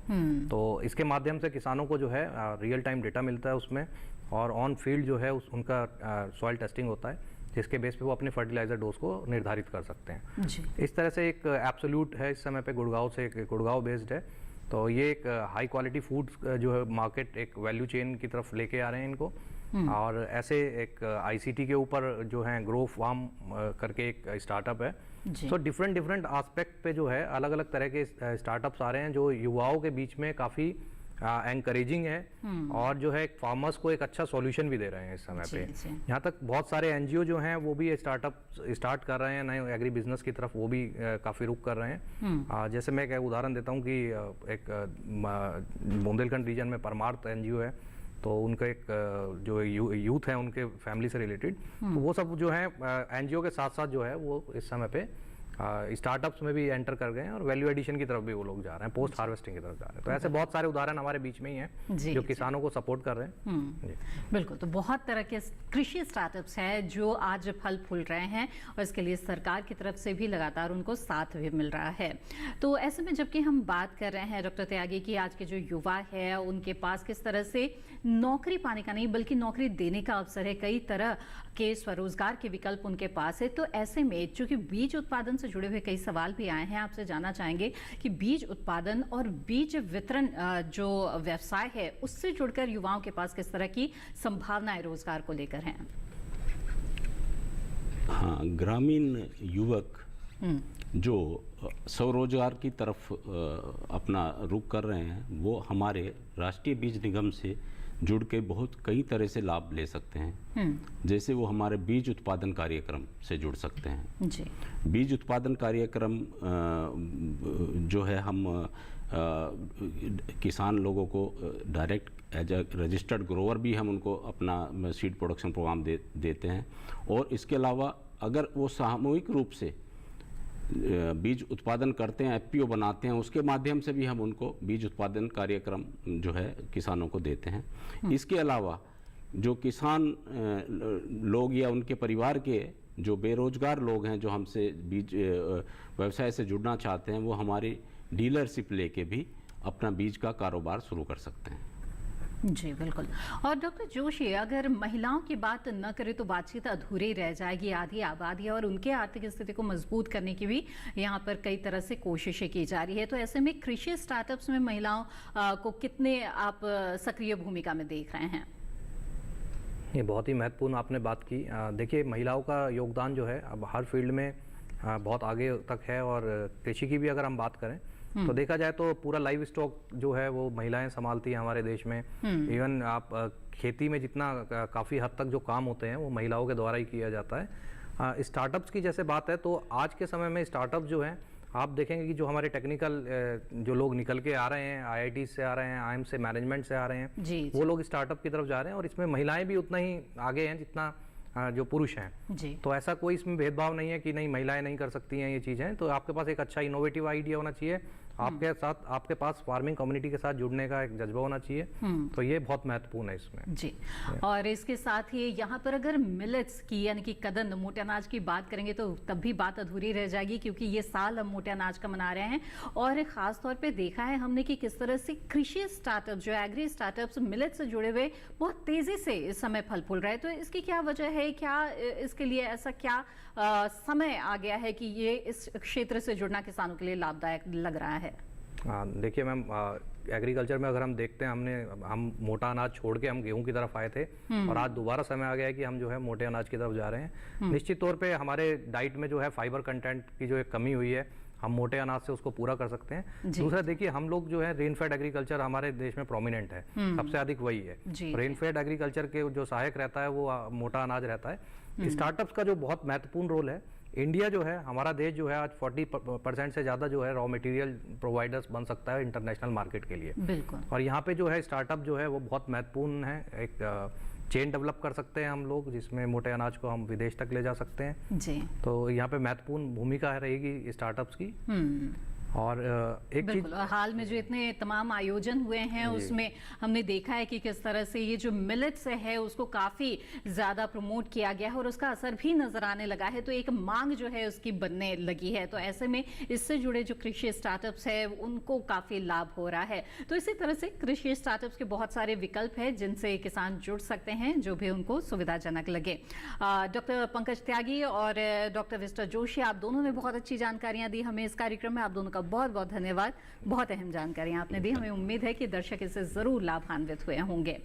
तो इसके माध्यम से किसानों को जो है रियल टाइम डेटा मिलता है उसमें और ऑन फील्ड जो है उनका सॉइल टेस्टिंग होता है, जिसके बेस पे वो अपने फर्टिलाइजर डोज को निर्धारित कर सकते हैं। इस तरह से एक एब्सोल्यूट है इस समय पे गुड़गांव से, गुड़गांव बेस्ड है, तो ये एक हाई क्वालिटी फूड जो है मार्केट एक वैल्यू चेन की तरफ लेके आ रहे हैं इनको। और ऐसे एक ICT के ऊपर जो है ग्रो फार्म करके एक स्टार्टअप है। तो डिफरेंट एस्पेक्ट पे जो है अलग अलग तरह के स्टार्टअप्स आ रहे हैं जो युवाओं के बीच में काफ़ी एनकरेजिंग है और जो है फार्मर्स को एक अच्छा सॉल्यूशन भी दे रहे हैं इस समय पे। यहाँ तक बहुत सारे NGO जो हैं वो भी स्टार्टअप स्टार्ट कर रहे हैं, नए एग्री बिजनेस की तरफ वो भी काफ़ी रुख कर रहे हैं। जैसे मैं एक उदाहरण देता हूँ कि एक बुंदेलखंड रीजन में परमार्थ NGO है, तो उनका एक जो यूथ है उनके फैमिली से रिलेटेड, तो वो सब जो है NGO के साथ साथ जो है वो इस समय पे स्टार्टअप्स में भी एंटर कर गए हैं और वैल्यू एडिशन की तरफ भी वो लोग जा रहे हैं, पोस्ट हार्वेस्टिंग की तरफ जा रहे हैं। तो ऐसे बहुत सारे उदाहरण हमारे बीच में ही हैं जो किसानों को सपोर्ट कर रहे हैं। जी। बिल्कुल, तो बहुत तरह के कृषि स्टार्टअप्स हैं जो आज फल फूल रहे हैं और इसके लिए सरकार की तरफ से भी लगातार उनको साथ भी मिल रहा है। तो ऐसे में जबकि हम बात कर रहे हैं डॉक्टर त्यागी की आज के जो युवा है उनके पास किस तरह से नौकरी पाने का नहीं बल्कि नौकरी देने का अवसर है, कई तरह के स्वरोजगार के विकल्प उनके पास है। तो ऐसे में चूंकि बीज उत्पादन से जुड़े हुए कई सवाल भी आए हैं, आपसे जानना चाहेंगे कि बीज उत्पादन और बीज वितरण जो व्यवसाय है उससे जुड़कर युवाओं के पास किस तरह की संभावनाएं रोजगार को लेकर हैं। हाँ, ग्रामीण युवक जो स्वरोजगार की तरफ अपना रुख कर रहे हैं वो हमारे राष्ट्रीय बीज निगम से जुड़ के बहुत कई तरह से लाभ ले सकते हैं। जैसे वो हमारे बीज उत्पादन कार्यक्रम से जुड़ सकते हैं। जी। बीज उत्पादन कार्यक्रम जो है हम किसान लोगों को direct as a registered grower भी हम उनको अपना सीड प्रोडक्शन प्रोग्राम देते हैं। और इसके अलावा अगर वो सामूहिक रूप से बीज उत्पादन करते हैं, एफपीओ बनाते हैं, उसके माध्यम से भी हम उनको बीज उत्पादन कार्यक्रम जो है किसानों को देते हैं। इसके अलावा जो किसान लोग या उनके परिवार के जो बेरोजगार लोग हैं जो हमसे बीज व्यवसाय से जुड़ना चाहते हैं वो हमारी डीलरशिप लेके भी अपना बीज का कारोबार शुरू कर सकते हैं। जी बिल्कुल। और डॉक्टर जोशी, अगर महिलाओं की बात न करें तो बातचीत अधूरी रह जाएगी। आधी आबादी और उनके आर्थिक स्थिति को मजबूत करने की भी यहाँ पर कई तरह से कोशिशें की जा रही है। तो ऐसे में कृषि स्टार्टअप्स में महिलाओं को कितने आप सक्रिय भूमिका में देख रहे हैं? ये बहुत ही महत्वपूर्ण आपने बात की। देखिए, महिलाओं का योगदान जो है अब हर फील्ड में बहुत आगे तक है। और कृषि की भी अगर हम बात करें तो देखा जाए तो पूरा लाइव स्टॉक जो है वो महिलाएं संभालती हैं हमारे देश में। इवन आप खेती में जितना काफ़ी हद तक जो काम होते हैं वो महिलाओं के द्वारा ही किया जाता है। स्टार्टअप्स की जैसे बात है तो आज के समय में स्टार्टअप जो हैं आप देखेंगे कि जो हमारे टेक्निकल जो लोग निकल के आ रहे हैं, IIT से आ रहे हैं, IIM से, मैनेजमेंट से आ रहे हैं, वो लोग स्टार्टअप की तरफ जा रहे हैं। और इसमें महिलाएं भी उतना ही आगे हैं जितना जो पुरुष हैं। जी। तो ऐसा कोई इसमें भेदभाव नहीं है कि नहीं महिलाएं नहीं कर सकती हैं ये चीज़ें। तो आपके पास एक अच्छा इनोवेटिव आइडिया होना चाहिए, आपके पास फार्मिंग कम्युनिटी के साथ जुड़ने का एक जज्बा होना चाहिए। तो ये बहुत महत्वपूर्ण है इसमें। जी। और इसके साथ ही यहाँ पर अगर मिलेट्स की यानी कि कदन मोटे अनाज की बात करेंगे तो तब भी बात अधूरी रह जाएगी, क्योंकि ये साल हम मोटे अनाज का मना रहे हैं। और खास तौर पे देखा है हमने कि किस तरह से कृषि स्टार्टअप जो एग्री स्टार्टअप्स मिलेट से जुड़े हुए बहुत तेजी से इस समय फल फूल रहे हैं। तो इसकी क्या वजह है? क्या इसके लिए ऐसा क्या समय आ गया है कि ये इस क्षेत्र से जुड़ना किसानों के लिए लाभदायक लग रहा है? देखिए मैम, एग्रीकल्चर में अगर हम देखते हैं हम मोटा अनाज छोड़ के हम गेहूं की तरफ आए थे और आज दोबारा समय आ गया है कि हम जो है मोटे अनाज की तरफ जा रहे हैं। निश्चित तौर पे हमारे डाइट में जो है फाइबर कंटेंट की जो एक कमी हुई है, हम मोटे अनाज से उसको पूरा कर सकते हैं। दूसरा देखिए, हम लोग जो है रेन फेड एग्रीकल्चर हमारे देश में प्रोमिनेंट है, सबसे अधिक वही है। रेन फेड एग्रीकल्चर के जो सहायक रहता है वो मोटा अनाज रहता है। स्टार्टअप्स का जो बहुत महत्वपूर्ण रोल है, इंडिया जो है, हमारा देश जो है आज 40% से ज़्यादा जो है रॉ मटेरियल प्रोवाइडर्स बन सकता है इंटरनेशनल मार्केट के लिए। बिल्कुल। और यहाँ पे जो है स्टार्टअप जो है वो बहुत महत्वपूर्ण है। एक चेन डेवलप कर सकते हैं हम लोग, जिसमें मोटे अनाज को हम विदेश तक ले जा सकते हैं। जी। तो यहाँ पे महत्वपूर्ण भूमिका रहेगी स्टार्टअप्स की। और एक चीज, और हाल में जो इतने तमाम आयोजन हुए हैं उसमें हमने देखा है कि किस तरह से ये जो मिलेट्स है उसको काफी ज्यादा प्रमोट किया गया है और उसका असर भी नजर आने लगा है। तो एक मांग जो है उसकी बनने लगी है। तो ऐसे में इससे जुड़े जो कृषि स्टार्टअप्स है उनको काफी लाभ हो रहा है। तो इसी तरह से कृषि स्टार्टअप्स के बहुत सारे विकल्प है जिनसे किसान जुड़ सकते हैं, जो भी उनको सुविधाजनक लगे। डॉक्टर पंकज त्यागी और डॉक्टर विस्टर जोशी, आप दोनों ने बहुत अच्छी जानकारियां दी हमें इस कार्यक्रम में। आप दोनों का बहुत बहुत धन्यवाद। बहुत अहम जानकारियां आपने दी। हमें उम्मीद है कि दर्शक इससे जरूर लाभान्वित हुए होंगे।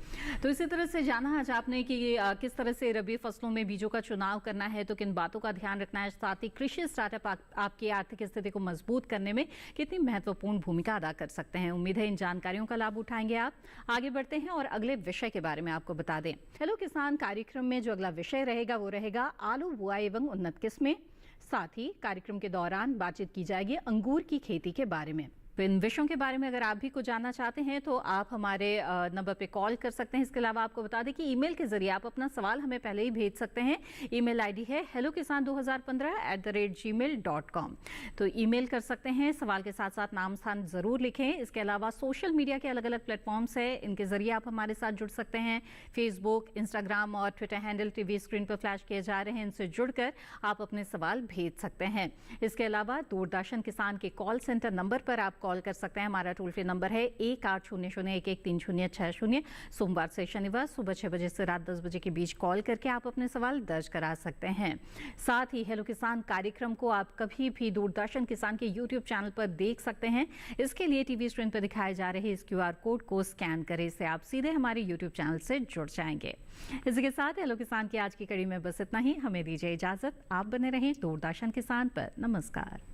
तो इसी तरह से जाना आज आपने कि किस तरह से रबी फसलों में बीजों का चुनाव करना है, तो किन बातों का ध्यान रखना है, साथ ही कृषि स्टार्टअप आपकी आर्थिक स्थिति को मजबूत करने में कितनी महत्वपूर्ण भूमिका अदा कर सकते हैं। उम्मीद है इन जानकारियों का लाभ उठाएंगे आप। आगे बढ़ते हैं और अगले विषय के बारे में आपको बता दें। हेलो किसान कार्यक्रम में जो अगला विषय रहेगा वो रहेगा आलू बुआई एवं उन्नत किस्में। साथ ही कार्यक्रम के दौरान बातचीत की जाएगी अंगूर की खेती के बारे में। तो इन विषयों के बारे में अगर आप भी कुछ जानना चाहते हैं तो आप हमारे नंबर पे कॉल कर सकते हैं। इसके अलावा आपको बता दें कि ईमेल के जरिए आप अपना सवाल हमें पहले ही भेज सकते हैं। ईमेल आईडी है hellokisan2015@gmail.com। तो ईमेल कर सकते हैं, सवाल के साथ साथ नाम स्थान जरूर लिखें। इसके अलावा सोशल मीडिया के अलग अलग प्लेटफॉर्म्स है, इनके जरिए आप हमारे साथ जुड़ सकते हैं। फेसबुक, इंस्टाग्राम और ट्विटर हैंडल टीवी स्क्रीन पर फ्लैश किए जा रहे हैं, इनसे जुड़कर आप अपने सवाल भेज सकते हैं। इसके अलावा दूरदर्शन किसान के कॉल सेंटर नंबर पर आप कॉल कर सकते हैं। हमारा टोल फ्री नंबर है 1800113060। सोमवार से शनिवार सुबह 6 बजे से रात 10 बजे के बीच कॉल करके आप अपने सवाल दर्ज करा सकते हैं। साथ ही हेलो किसान कार्यक्रम को आप कभी भी दूरदर्शन किसान के यूट्यूब चैनल पर देख सकते हैं। इसके लिए टीवी स्क्रीन पर दिखाए जा रहे इस QR कोड को स्कैन करें, इससे आप सीधे हमारे यूट्यूब चैनल से जुड़ जाएंगे। इसी के साथ हेलो किसान की आज की कड़ी में बस इतना ही। हमें दीजिए इजाजत, आप बने रहें दूरदर्शन किसान पर। नमस्कार।